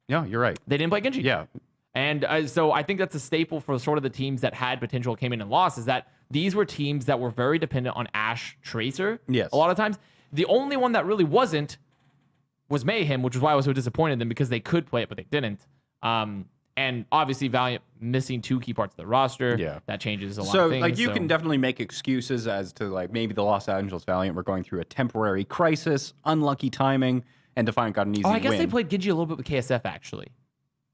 Yeah, you're right. They didn't play Genji. Yeah. And so I think that's a staple for sort of the teams that had potential, came in and lost, is that these were teams that were very dependent on Ashe Tracer. Yes. A lot of times. The only one that really wasn't was Mayhem, which is why I was so disappointed in them, because they could play it, but they didn't. And obviously Valiant missing two key parts of the roster. Yeah. That changes a lot of things. So like you can definitely make excuses as to like maybe the Los Angeles Valiant were going through a temporary crisis, unlucky timing, and Defiant got an easy win. I guess they played Genji a little bit with KSF, actually.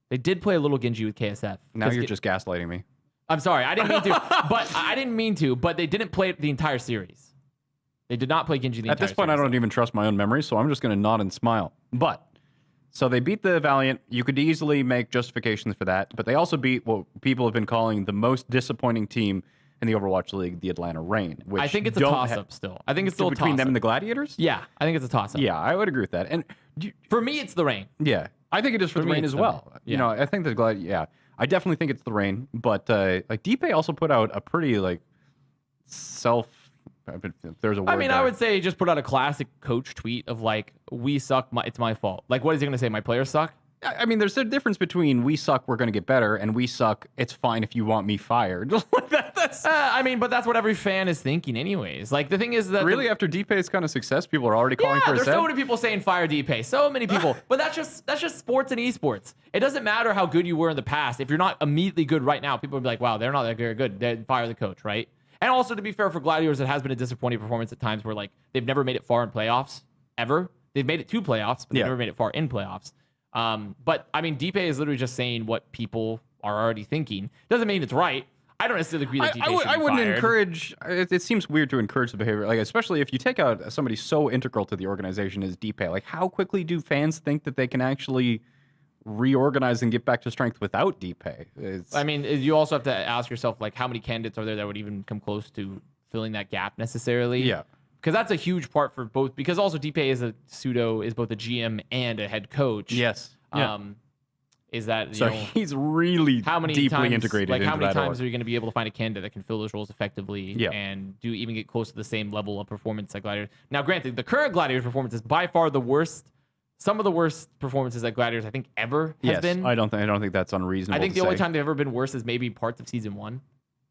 They did play a little Genji with KSF. Now you're just gaslighting me. I'm sorry. I didn't mean to. But they didn't play it the entire series. They did not play Genji the entire series. At this point, I don't even trust my own memory, so I'm just going to nod and smile. But, so they beat the Valiant. You could easily make justifications for that. But they also beat what people have been calling the most disappointing team in the Overwatch League, the Atlanta Reign. Which I think it's a toss-up still. I think it's still a toss-up. Between them and the Gladiators? Yeah, I think it's a toss-up. Yeah, I would agree with that. And for me, it's the Reign. Yeah. I think it is for the Reign as well. Yeah. You know, I think I definitely think it's the Reign, but like Deepay also put out a pretty like if there's a word. I mean, I would say he just put out a classic coach tweet of like, "We suck, it's my fault." Like, what is he going to say? My players suck? I mean, there's a difference between "we suck, we're going to get better" and "we suck, it's fine if you want me fired." I mean, but that's what every fan is thinking, anyways. Like the thing is that really after Deepay's kind of success, people are already calling for his head. There's so many people saying fire Deepay. So many people, but that's just sports and esports. It doesn't matter how good you were in the past. If you're not immediately good right now, people will be like, "Wow, they're not that very good." Then fire the coach, right? And also, to be fair for Gladiators, it has been a disappointing performance at times where like they've never made it far in playoffs ever. They've made it to playoffs, but they've never made it far in playoffs. But I mean, Deepay is literally just saying what people are already thinking. Doesn't mean it's right. I don't necessarily agree that Deepay should be I wouldn't fired. encourage. It seems weird to encourage the behavior, like especially if you take out somebody so integral to the organization as Deepay. Like, how quickly do fans think that they can actually reorganize and get back to strength without Deepay? I mean, you also have to ask yourself, like, how many candidates are there that would even come close to filling that gap necessarily? Yeah. Because that's a huge part for both. Because also Deepay is both a GM and a head coach. Yes. Yeah. Is that he's really deeply integrated? Like, how many times org. are you going to be able to find a candidate that can fill those roles effectively and even get close to the same level of performance like Gladiators? Now, granted, the current Gladiators performance is by far the worst. Some of the worst performances that Gladiators I think ever has been. I don't think that's unreasonable. I think the only time they've ever been worse is maybe parts of season 1.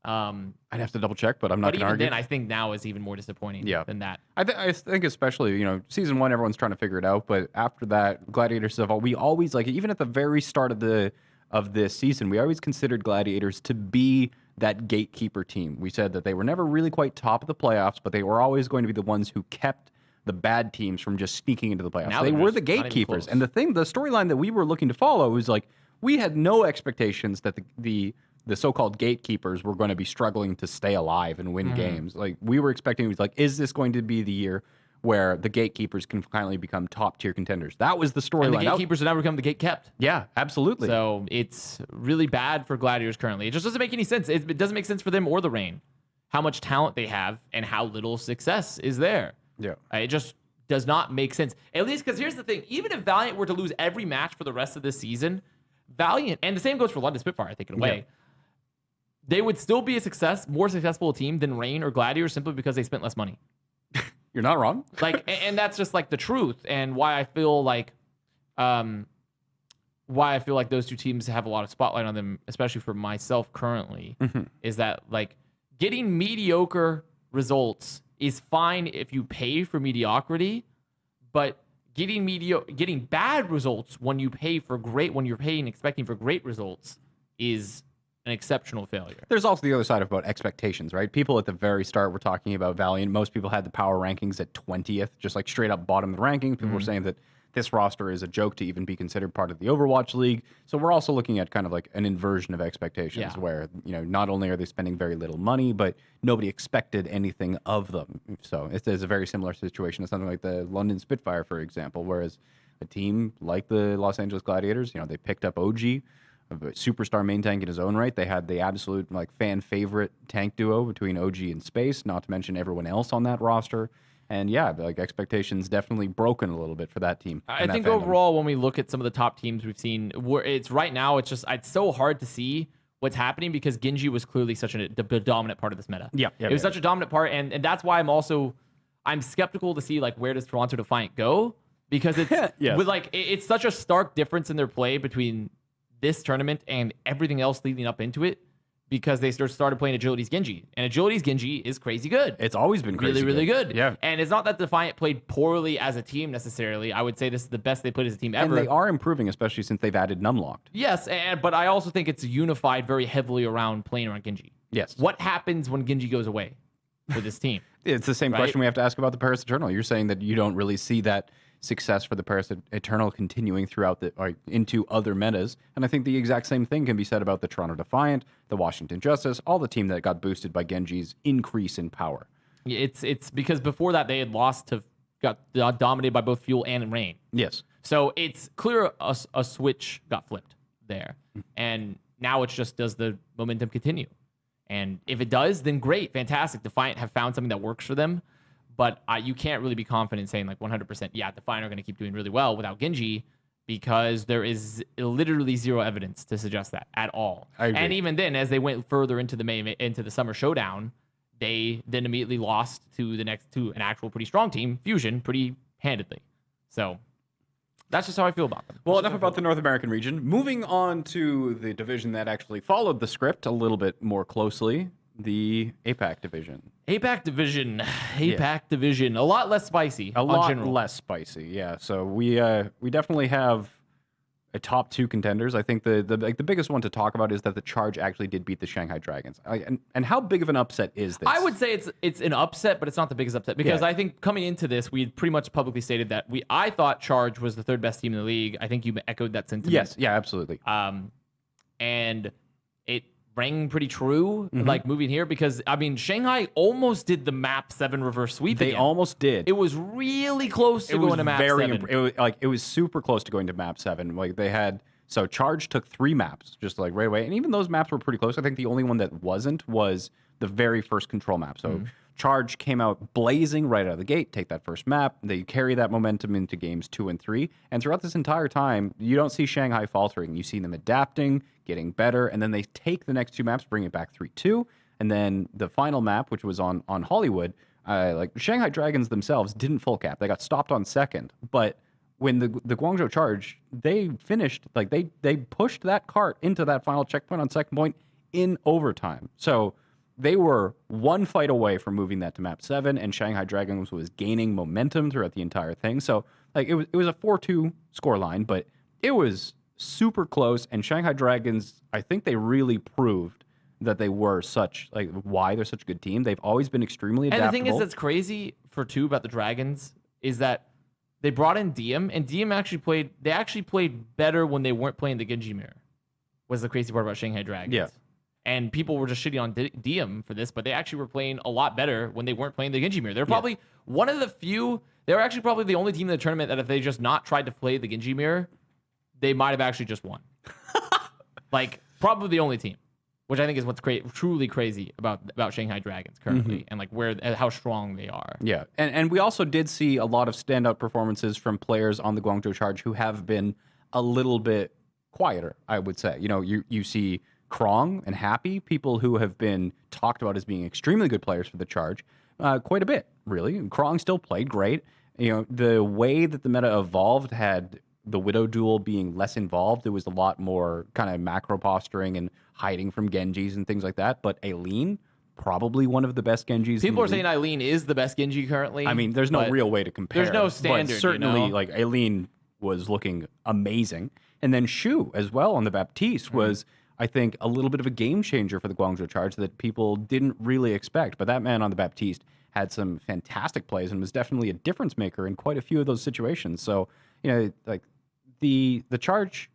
I'd have to double check, but I'm not going to argue. Then I think now is even more disappointing than that. I think especially, season 1, everyone's trying to figure it out, but after that, Gladiators we always, like, even at the very start of this season, we always considered Gladiators to be that gatekeeper team. We said that they were never really quite top of the playoffs, but they were always going to be the ones who kept the bad teams from just sneaking into the playoffs. Now they were the gatekeepers. And the storyline that we were looking to follow was like, we had no expectations that the so-called gatekeepers were going to be struggling to stay alive and win games. Like, we were expecting, it was like, is this going to be the year where the gatekeepers can finally become top-tier contenders? That was the storyline. And the gatekeepers would now become the gate kept. Yeah, absolutely. So it's really bad for Gladiators currently. It just doesn't make any sense. It doesn't make sense for them or the Reign. How much talent they have and how little success is there. Yeah. It just does not make sense. At least because here's the thing. Even if Valiant were to lose every match for the rest of this season, Valiant, and the same goes for London Spitfire, I think, in a way, they would still be more successful team than Reign or Gladiators simply because they spent less money. You're not wrong. Like, and that's just like the truth, and why I feel like those two teams have a lot of spotlight on them, especially for myself currently, is that like getting mediocre results is fine if you pay for mediocrity, but getting bad results when you're paying expecting for great results is an exceptional failure. There's also the other side about expectations, right? People at the very start were talking about Valiant. Most people had the power rankings at 20th, just like straight up bottom of the rankings. People were saying that this roster is a joke to even be considered part of the Overwatch League. So we're also looking at kind of like an inversion of expectations where, not only are they spending very little money, but nobody expected anything of them. So it is a very similar situation to something like the London Spitfire, for example, whereas a team like the Los Angeles Gladiators, they picked up OG, a superstar main tank in his own right. They had the absolute fan favorite tank duo between OG and Space, not to mention everyone else on that roster. And expectations definitely broken a little bit for that team. I think overall, when we look at some of the top teams we've seen, it's so hard to see what's happening because Genji was clearly such the dominant part of this meta. It was such a dominant part, and that's why I'm skeptical to see where does Toronto Defiant go, because it's it's such a stark difference in their play between this tournament and everything else leading up into it, because they started playing Agility's Genji. And Agility's Genji is crazy good. It's always been crazy really good. Yeah. And it's not that Defiant played poorly as a team necessarily. I would say this is the best they played as a team ever. And they are improving, especially since they've added Numlocked. Yes, but I also think it's unified very heavily around playing around Genji. Yes. What happens when Genji goes away for this team? It's the same question we have to ask about the Paris Eternal. You're saying that you don't really see that success for the Paris Eternal continuing throughout into other metas, and I think the exact same thing can be said about the Toronto Defiant, the Washington Justice, all the team that got boosted by Genji's increase in power. It's because before that they had got dominated by both Fuel and Reign. Yes. So it's clear a switch got flipped there, and now it's just, does the momentum continue? And if it does, then great, fantastic. Defiant have found something that works for them. But you can't really be confident saying 100%, Defiant are going to keep doing really well without Genji, because there is literally zero evidence to suggest that at all. I agree. And even then, as they went further into the Summer Showdown, they then immediately lost to an actual pretty strong team, Fusion, pretty handedly. So that's just how I feel about them. Well, enough about the North American region. Moving on to the division that actually followed the script a little bit more closely. The APAC division. APAC division. A lot less spicy. Less spicy, yeah. So we definitely have a top two contenders. I think the biggest one to talk about is that the Charge actually did beat the Shanghai Dragons. And how big of an upset is this? I would say it's an upset, but it's not the biggest upset, because I think coming into this, we had pretty much publicly stated that I thought Charge was the third best team in the league. I think you echoed that sentiment. Yes, yeah, absolutely. And it rang pretty true, moving here, because Shanghai almost did the map 7 reverse sweep. They almost did. It was really close to going to map 7. It was super close to going to map 7. So Charge took 3 maps just right away, and even those maps were pretty close. I think the only one that wasn't was the very first control map. So Charge came out blazing right out of the gate, take that first map. They carry that momentum into games 2 and 3. And throughout this entire time, you don't see Shanghai faltering. You see them adapting, getting better, and then they take the next 2 maps, bring it back 3-2. And then the final map, which was on Hollywood, Shanghai Dragons themselves didn't full cap. They got stopped on second. But when the Guangzhou Charge, they finished, they pushed that cart into that final checkpoint on second point in overtime. So they were one fight away from moving that to map 7, and Shanghai Dragons was gaining momentum throughout the entire thing. So it was a 4-2 scoreline, but it was super close, and Shanghai Dragons, I think they really proved that they were why they're such a good team. They've always been extremely adaptable. And the thing is that's crazy about the Dragons is that they brought in DM, and DM actually played better when they weren't playing the Genji mirror, was the crazy part about Shanghai Dragons. Yeah. And people were just shitting on DM for this, but they actually were playing a lot better when they weren't playing the Genji mirror. They're probably one of the few, they were actually probably the only team in the tournament that if they just not tried to play the Genji mirror, they might have actually just won. Probably the only team. which I think is what's truly crazy about Shanghai Dragons currently, and like how strong they are. Yeah, and we also did see a lot of standout performances from players on the Guangzhou Charge who have been a little bit quieter, I would say. You know, you see Krong and Happy, people who have been talked about as being extremely good players for the Charge, quite a bit, really. And Krong still played great. You know, the way that the meta evolved had the Widow duel being less involved. There was a lot more kind of macro posturing and hiding from Genjis and things like that. But Aileen, probably one of the best Genjis. People are saying Aileen is the best Genji currently. I mean, there's no real way to compare. There's no standard. But certainly, you know? like Aileen was looking amazing, and then Shu as well on the Baptiste was, I think, a little bit of a game changer for the Guangzhou Charge that people didn't really expect. But that man on the Baptiste had some fantastic plays and was definitely a difference maker in quite a few of those situations. So, you know, like the Charge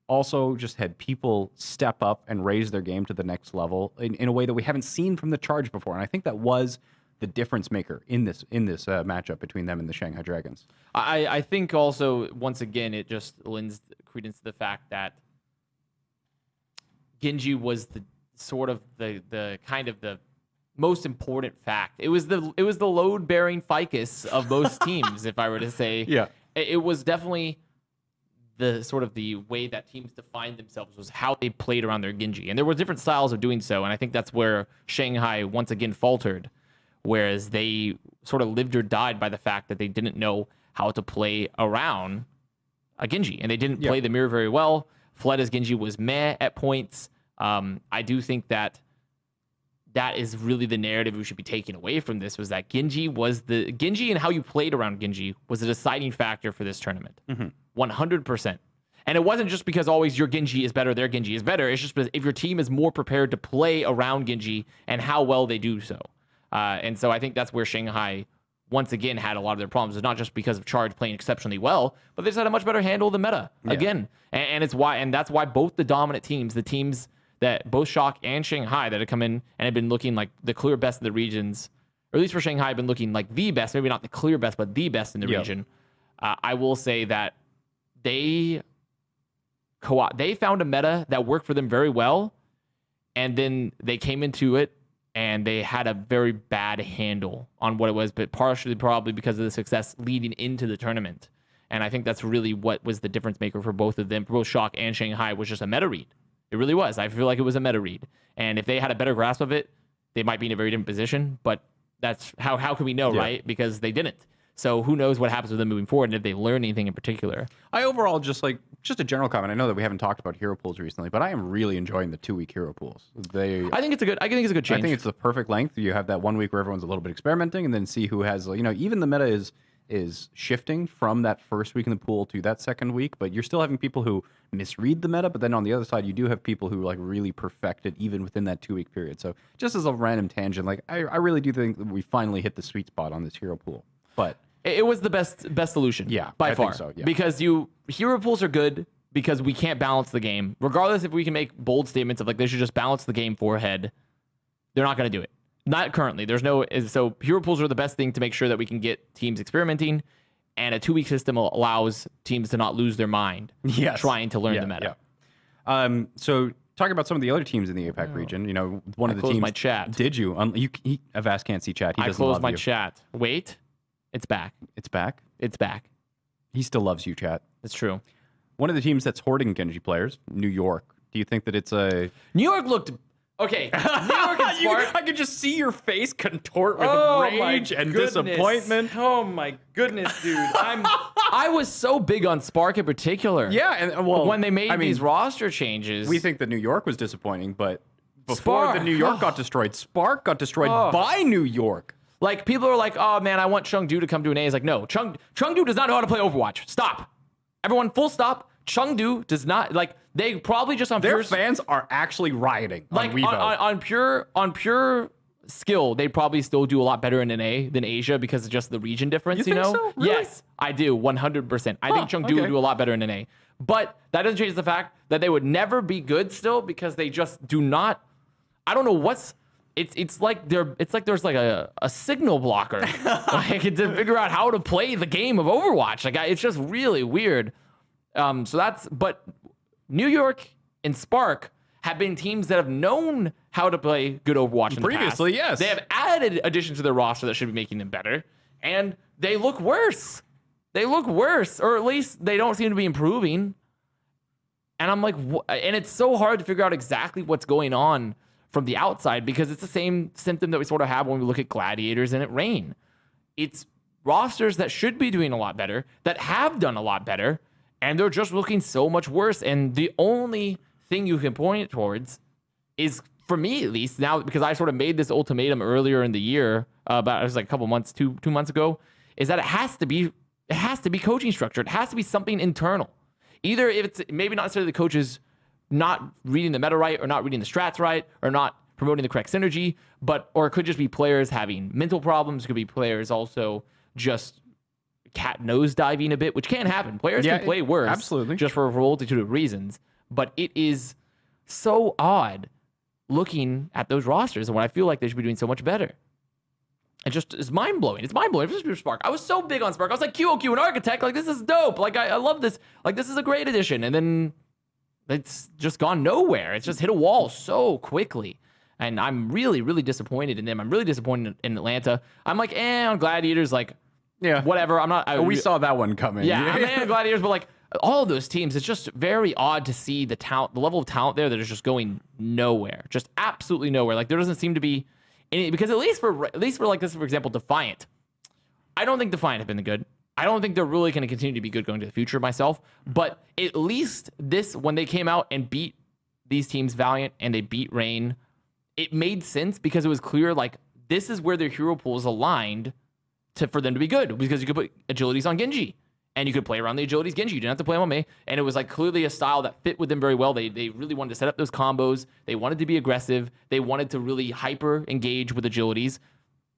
also just had people step up and raise their game to the next level in a way that we haven't seen from the Charge before. And I think that was the difference maker in this matchup between them and the Shanghai Dragons. I think also, once again, it just lends credence to the fact that Genji was the sort of the kind of the most important fact. It was the load bearing ficus of most teams, if I were to say. Yeah. It was definitely the sort of the way that teams defined themselves was how they played around their Genji. And there were different styles of doing so, and I think that's where Shanghai once again faltered, whereas they sort of lived or died by the fact that they didn't know how to play around a Genji, and they didn't play the mirror very well. Fleda's Genji was meh at points. I do think that is really the narrative we should be taking away from this, was that Genji and how you played around Genji was a deciding factor for this tournament. 100%. And it wasn't just because always your Genji is better, their Genji is better. It's just because if your team is more prepared to play around Genji and how well they do so. And so I think that's where Shanghai once again had a lot of their problems. It's not just because of Charge playing exceptionally well, but they just had a much better handle of the meta again. And that's why both the dominant teams, the teams that both Shock and Shanghai that have come in and have been looking like the clear best of the regions, or at least for Shanghai, have been looking like the best, maybe not the clear best, but the best in the region. I will say that they found a meta that worked for them very well, and then they came into it and they had a very bad handle on what it was, but partially probably because of the success leading into the tournament. And I think that's really what was the difference maker for both of them, for both Shock and Shanghai, was just a meta read. It really was. I feel like it was a meta read. And if they had a better grasp of it, they might be in a very different position, but that's how can we know, right? Because they didn't. So who knows what happens with them moving forward, and if they learn anything in particular. I overall just a general comment. I know that we haven't talked about hero pools recently, but I am really enjoying the 2-week hero pools. I think it's a good change. I think it's the perfect length. You have that 1 week where everyone's a little bit experimenting, and then see who has, even the meta is shifting from that first week in the pool to that second week, but you're still having people who misread the meta, but then on the other side, you do have people who like really perfect it even within that 2 week period. So just as a random tangent, like I really do think that we finally hit the sweet spot on this hero pool. But it was the best solution. Yeah, by far. think so, yeah. Because hero pools are good because we can't balance the game. Regardless if we can make bold statements of like they should just balance the game forehead, they're not going to do it. Not currently. So hero pools are the best thing to make sure that we can get teams experimenting, and a 2 week system allows teams to not lose their mind trying to learn the meta. So talking about some of the other teams in the APAC region, one of the teams. My chat. Did you? Avast can't see chat. I closed my chat. Wait, it's back. It's back. It's back. He still loves you, chat. It's true. One of the teams that's hoarding Genji players, New York. Do you think that it's a New York looked okay? New York and Spark. I could just see your face contort with rage and disappointment. Oh my goodness, dude! I was so big on Spark in particular. Yeah, and when they made these roster changes, we think that New York was disappointing, but before the New York got destroyed, Spark got destroyed by New York. Like, people are like, oh man, I want Chengdu to come to an A. It's like, no, Chengdu does not know how to play Overwatch. Stop. Everyone, full stop. Chengdu does not, like, they probably just on their fans are actually rioting. Like, on pure skill, they probably still do a lot better in an A than Asia because of just the region difference, you know? So? Really? Yes, I do, 100%. I think Chengdu would do a lot better in an A. But that doesn't change the fact that they would never be good still because they just do not, I don't know what's, it's like there's like a signal blocker like to figure out how to play the game of Overwatch. Like, it's just really weird. But New York and Spark have been teams that have known how to play good Overwatch in Previously, the past. yes. They have added additions to their roster that should be making them better, and they look worse. They look worse, or at least they don't seem to be improving. And I'm like, and it's so hard to figure out exactly what's going on from the outside because it's the same symptom that we sort of have when we look at Gladiators and at Reign. It's rosters that should be doing a lot better, that have done a lot better, and they're just looking so much worse. And the only thing you can point it towards is, for me at least, now because I sort of made this ultimatum earlier in the year, about it was like a couple months, two months ago, is that it has to be coaching structure. It has to be something internal. Either if it's maybe not necessarily the coaches not reading the meta right, or not reading the strats right, or not promoting the correct synergy, or it could just be players having mental problems. It could be players also just cat nose diving a bit, which can happen. Players can play worse, absolutely, just for a multitude of reasons. But it is so odd looking at those rosters and when I feel like they should be doing so much better. It just is mind blowing. It's mind blowing. It's Spark. I was so big on Spark. I was like, QOQ and Architect, like this is dope. Like I love this. Like this is a great addition. And then it's just gone nowhere. It's just hit a wall so quickly. And I'm really, really disappointed in them. I'm really disappointed in Atlanta. I'm like, on Gladiators, like, yeah, whatever. I'm not. We saw that one coming. Yeah, I'm Gladiators, but like all of those teams, it's just very odd to see the level of talent there that is just going nowhere, just absolutely nowhere. Like there doesn't seem to be any, because at least for like this, for example, Defiant. I don't think Defiant have been good. I don't think they're really going to continue to be good going to the future myself. But at least when they came out and beat these teams, Valiant, and they beat Reign, it made sense because it was clear, like, this is where their hero pool is aligned for them to be good, because you could put agilities on Genji and you could play around the agilities Genji. You didn't have to play them on May. And it was like clearly a style that fit with them very well. They really wanted to set up those combos. They wanted to be aggressive. They wanted to really hyper engage with agilities.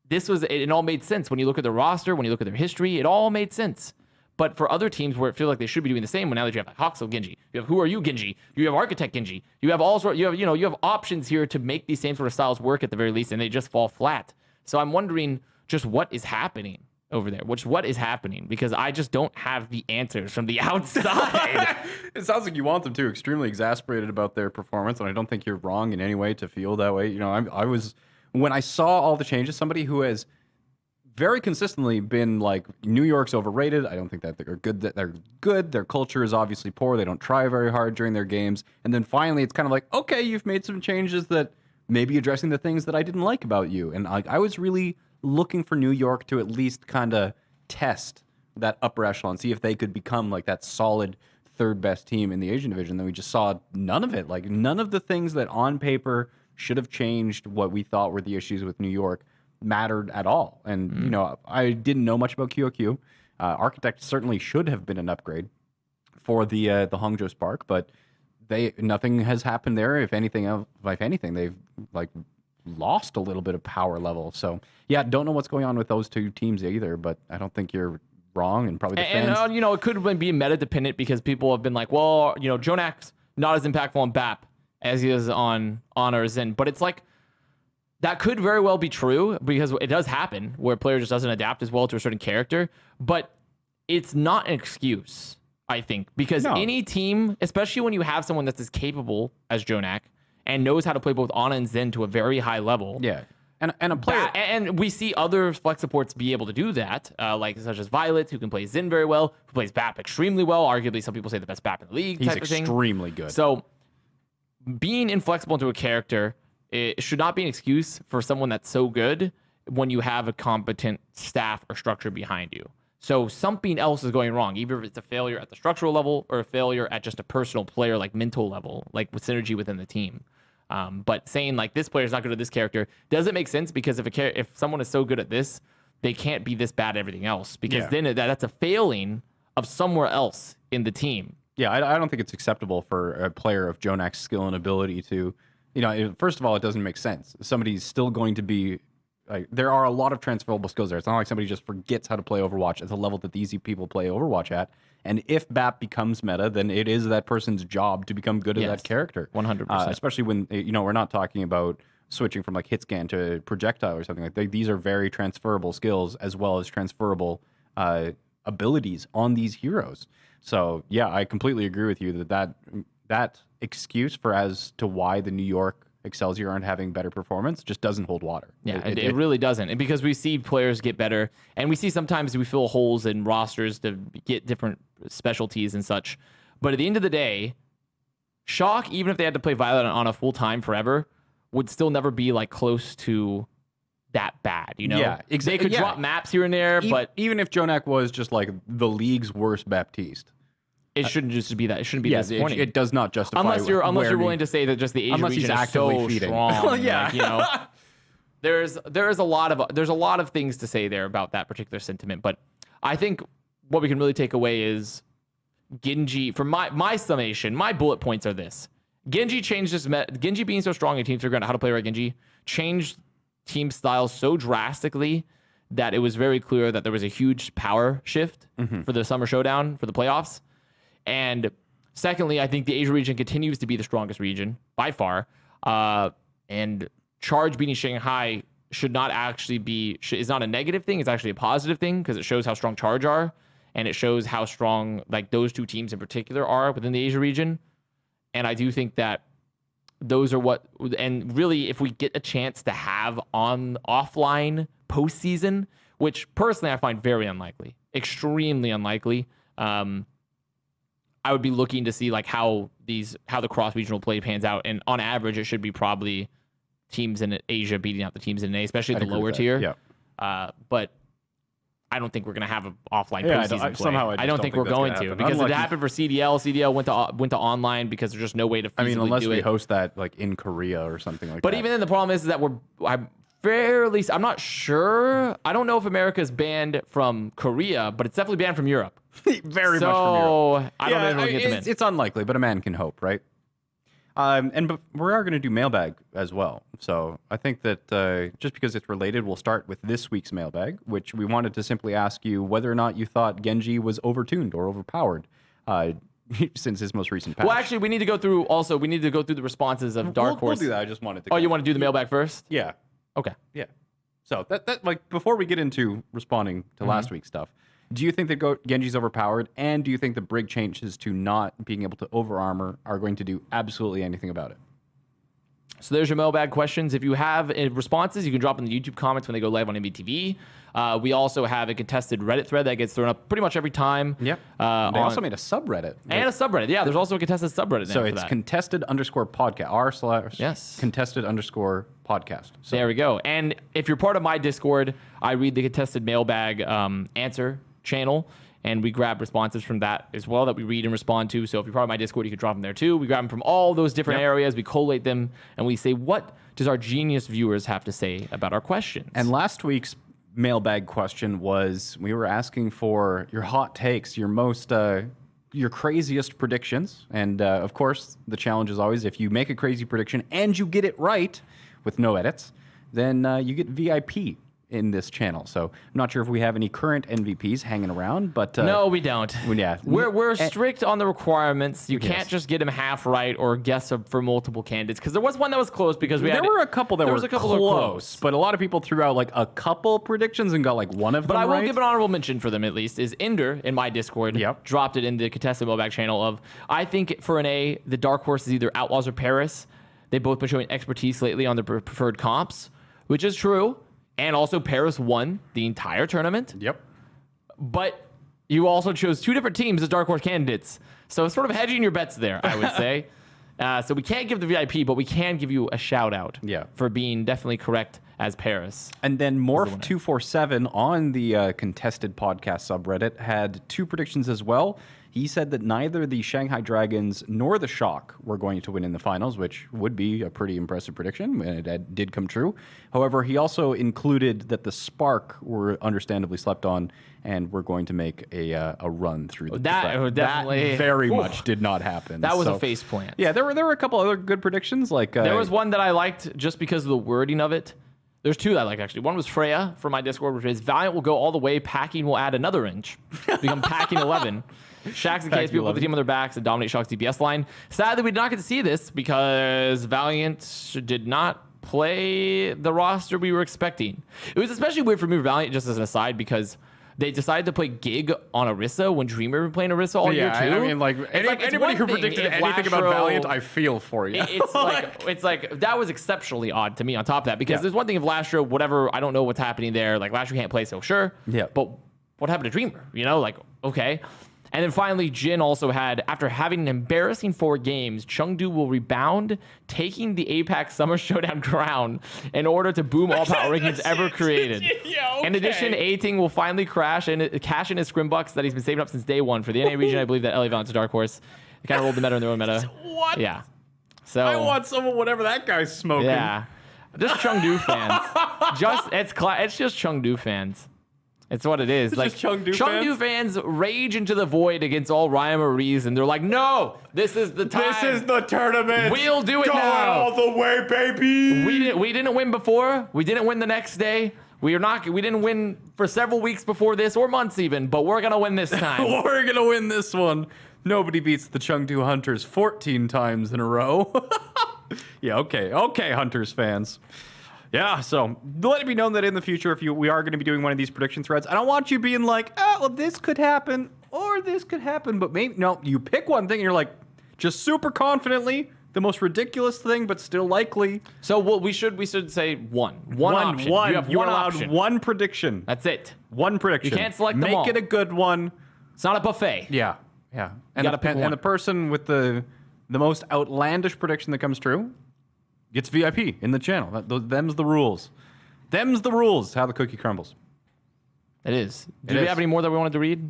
It all made sense. When you look at their roster, when you look at their history, it all made sense. But for other teams where it feels like they should be doing the same, now that you have like Hoxel Genji, you have Who Are You Genji, you have Architect Genji, you have you have options here to make these same sort of styles work at the very least, and they just fall flat. So I'm wondering just what is happening over there. What is happening? Because I just don't have the answers from the outside. It sounds like you want them to. Extremely exasperated about their performance, and I don't think you're wrong in any way to feel that way. You know, I was, when I saw all the changes, somebody who has very consistently been like, New York's overrated. I don't think that they're good. Their culture is obviously poor. They don't try very hard during their games. And then finally, it's kind of like, okay, you've made some changes that maybe addressing the things that I didn't like about you. And I was really looking for New York to at least kind of test that upper echelon, see if they could become like that solid third best team in the Asian division. Then we just saw none of it. Like none of the things that on paper should have changed what we thought were the issues with New York mattered at all. And you know, I didn't know much about QOQ. Architect certainly should have been an upgrade for the Hangzhou Spark, but nothing has happened there. If anything, they've like lost a little bit of power level. So yeah, don't know what's going on with those two teams either. But I don't think you're wrong, and probably the fans. And you know, it could be meta dependent because people have been like, well, you know, Jonak's not as impactful on BAP as he is on Honor or Zen, but it's like, that could very well be true because it does happen where a player just doesn't adapt as well to a certain character, but it's not an excuse, I think, because any team, especially when you have someone that's as capable as Jonak and knows how to play both Ana and Zen to a very high level. Yeah. And a player, and we see other flex supports be able to do that, like such as Violet, who can play Zen very well, who plays BAP extremely well. Arguably, some people say the best BAP in the league. He's type of thing. extremely good. So being inflexible into a character, it should not be an excuse for someone that's so good when you have a competent staff or structure behind you. So something else is going wrong, either if it's a failure at the structural level or a failure at just a personal player, like mental level, like with synergy within the team. But saying like this player is not good at this character doesn't make sense, because if someone is so good at this, they can't be this bad at everything else, because then that's a failing of somewhere else in the team. Yeah, I don't think it's acceptable for a player of Jonak's skill and ability to, you know, first of all, it doesn't make sense. Somebody's still going to be, like, there are a lot of transferable skills there. It's not like somebody just forgets how to play Overwatch at the level that these people play Overwatch at. And if BAP becomes meta, then it is that person's job to become good at that character. 100%. Especially when, you know, we're not talking about switching from like hit scan to projectile or something like that. These are very transferable skills as well as transferable abilities on these heroes. So yeah, I completely agree with you that that excuse for as to why the New York Excelsior aren't having better performance just doesn't hold water. Yeah, it really doesn't. And because we see players get better, and we see sometimes we fill holes in rosters to get different specialties and such. But at the end of the day, Shock, even if they had to play Violet on a full time forever, would still never be like close to that bad, you know? Yeah, They could drop maps here and there, but even if Jonak was just like the league's worst Baptiste, it shouldn't just be that. It shouldn't be disappointing. It does not justify. Unless you're willing to say that just the Asian unless he's region is actively so feeding. strong. Well, yeah. Like, you know, there's a lot of things to say there about that particular sentiment. But I think what we can really take away is Genji. For my summation, my bullet points are this: Genji changed his Genji being so strong and teams figuring out how to play right. Genji changed team styles so drastically that it was very clear that there was a huge power shift for the Summer Showdown for the playoffs. And secondly, I think the Asia region continues to be the strongest region by far. And Charge beating Shanghai should not actually be, is not a negative thing. It's actually a positive thing because it shows how strong Charge are. And it shows how strong like those two teams in particular are within the Asia region. And I do think that those are what, and really if we get a chance to have on offline postseason, which personally I find very unlikely, extremely unlikely, I would be looking to see like how the cross regional play pans out, and on average, it should be probably teams in Asia beating out the teams in A, especially the lower tier. Yeah. But I don't think we're gonna have an offline postseason play. I don't think we're going to because it happened for CDL. CDL went to online because there's just no way to. I mean, unless we it. host that like in Korea or something like that. But even then, the problem is that I'm not sure. I don't know if America's banned from Korea, but it's definitely banned from Europe. Very much from Europe. I don't know if we'll get them in. It's unlikely, but a man can hope, right? But we are going to do Mailbag as well. So I think that just because it's related, we'll start with this week's Mailbag, which we wanted to simply ask you whether or not you thought Genji was overtuned or overpowered since his most recent patch. Well, actually, we need to go through the responses of Dark Horse. We'll do that. I just wanted to. Oh, you want to do the Mailbag first? Yeah. Okay. Yeah. So that like before we get into responding to last week's stuff, do you think that Genji's overpowered, and do you think the Brig changes to not being able to over armor are going to do absolutely anything about it? So there's your Mailbag questions. If you have responses, you can drop in the YouTube comments when they go live on Envytv. We also have a contested Reddit thread that gets thrown up pretty much every time. Yep. They also made a subreddit. And a subreddit. Yeah, there's also a contested subreddit. So it's contested_podcast. r/contested_podcast. So there we go. And if you're part of my Discord, I read the contested Mailbag answer channel, and we grab responses from that as well that we read and respond to. So if you're part of my Discord, you can drop them there too. We grab them from all those different areas. We collate them, and we say, what does our genius viewers have to say about our questions? And last week's Mailbag question was, we were asking for your hot takes, your most, your craziest predictions. And of course, the challenge is always, if you make a crazy prediction and you get it right with no edits, then you get VIP in this channel. So I'm not sure if we have any current MVPs hanging around, but no, we don't. Yeah, we're strict on the requirements. You can't just get them half right or guess for multiple candidates, because there was one that was close because there were a couple that were close, but a lot of people threw out like a couple predictions and got like one of them. But I will right. give an honorable mention for them at least. Is Ender in my Discord dropped it in the contested Mailbag channel of, I think for an A, the dark horse is either Outlaws or Paris. They've both been showing expertise lately on their preferred comps, which is true. And also Paris won the entire tournament. Yep. But you also chose two different teams as Dark Horse candidates. So sort of hedging your bets there, I would say. So we can't give the VIP, but we can give you a shout out for being definitely correct as Paris. And then Morph247 on the contested podcast subreddit had two predictions as well. He said that neither the Shanghai Dragons nor the Shock were going to win in the finals, which would be a pretty impressive prediction, and it did come true. However, he also included that the Spark were understandably slept on and were going to make a run through the that definitely that very much did not happen. That was a face plant. Yeah, there were a couple other good predictions. Like there was one that I liked just because of the wording of it. There's two that I like, actually. One was Freya from my Discord, which is Valiant will go all the way, Packing will add another inch, become Packing 11. Shax and KSP will put the team on their backs and dominate Shock's DPS line. Sadly, we did not get to see this because Valiant did not play the roster we were expecting. It was especially weird for me, Valiant, just as an aside, because they decided to play Gig on Orisa when Dreamer been playing Orisa all year too. I mean, like, It's anybody who one thing predicted if anything about Lashro- Valiant, I feel for you. It's like that was exceptionally odd to me on top of that, because Yeah. there's one thing if Lashro, whatever, I don't know what's happening there. Like Lashro can't play, so sure. Yeah. But what happened to Dreamer? You know, like, okay. And then finally, Jin also had, after having an embarrassing 4 games, Chengdu will rebound, taking the APAC Summer Showdown crown in order to boom all power rankings ever created. Yeah, In addition, A-Ting will finally cash in his scrim bucks that he's been saving up since day one. For the NA region, I believe that LA Valiant's a dark horse. They kind of rolled the meta in their own meta. What? Yeah. So I want some of whatever that guy's smoking. yeah, just Chengdu fans. It's just Chengdu fans. It's what it is. It's like just Chengdu fans rage into the void against all rhyme or reason. They're like, no, this is the time. This is the tournament. We'll do it Go now. all the way, baby. We didn't win before. We didn't win the next day. We didn't win for several weeks before this, or months even. But we're gonna win this time. We're gonna win this one. Nobody beats the Chengdu Hunters 14 times in a row. Yeah, okay, Hunters fans. Yeah, so let it be known that in the future, if we are going to be doing one of these prediction threads, I don't want you being like, oh, well, this could happen or this could happen, but maybe no. You pick one thing and you're like, just super confidently, the most ridiculous thing, but still likely. So what we should say one option. One. You have You're one allowed option. one prediction. That's it. One prediction. You can't select them Make all. it a good one. It's not a buffet. Yeah. And gotta pick one. and the person with the most outlandish prediction that comes true gets VIP in the channel. Them's the rules. Them's the rules. How the cookie crumbles. It is. Do It we is. have any more that we wanted to read?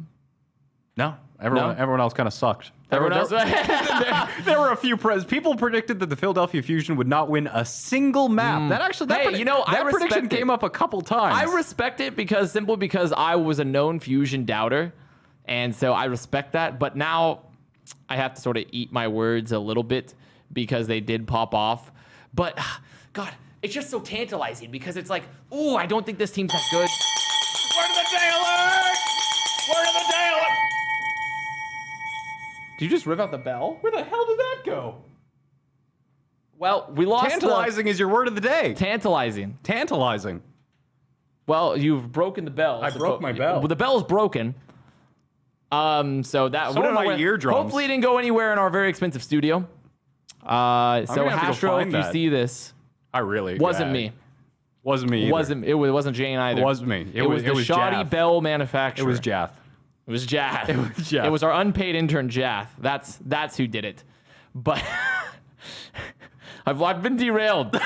No, everyone else kind of sucked. Everyone else. There were a few people predicted that the Philadelphia Fusion would not win a single map. That actually, Hey, I that prediction respect it. came up a couple times. I respect it simply because I was a known Fusion doubter, and so I respect that. But now I have to sort of eat my words a little bit because they did pop off. But God, it's just so tantalizing because it's like, ooh, I don't think this team's that good. Where did the day alert? Where did the day alert? Did you just rip out the bell? Where the hell did that go? Well, we lost. Tantalizing is your word of the day. Tantalizing. Tantalizing. Well, you've broken the bell. I broke my bell. Well, the bell's broken. So that So we don't are know my where- eardrums. Hopefully, it didn't go anywhere in our very expensive studio. So gonna have to go Hastro, find if you that. see this, I really wasn't me. Wasn't me. Either. It wasn't Jane either. It wasn't me. It was the shoddy Jath. bell manufacturer. It was Jath. It was Jath. It was Jath. It was our unpaid intern Jath. That's who did it. But I've been derailed.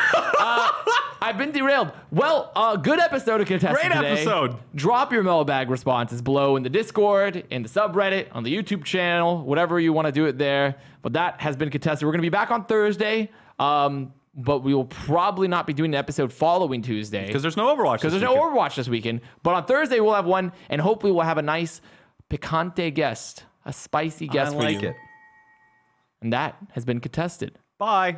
I've been derailed. Well, good episode of Contested Great today. episode. Drop your mailbag responses below in the Discord, in the subreddit, on the YouTube channel, whatever you want to do it there. But that has been Contested. We're going to be back on Thursday, but we will probably not be doing the episode following Tuesday. Because there's no Overwatch. Because there's no Overwatch this weekend. But on Thursday, we'll have one, and hopefully we'll have a nice picante guest, a spicy guest I for like you. it. And that has been Contested. Bye.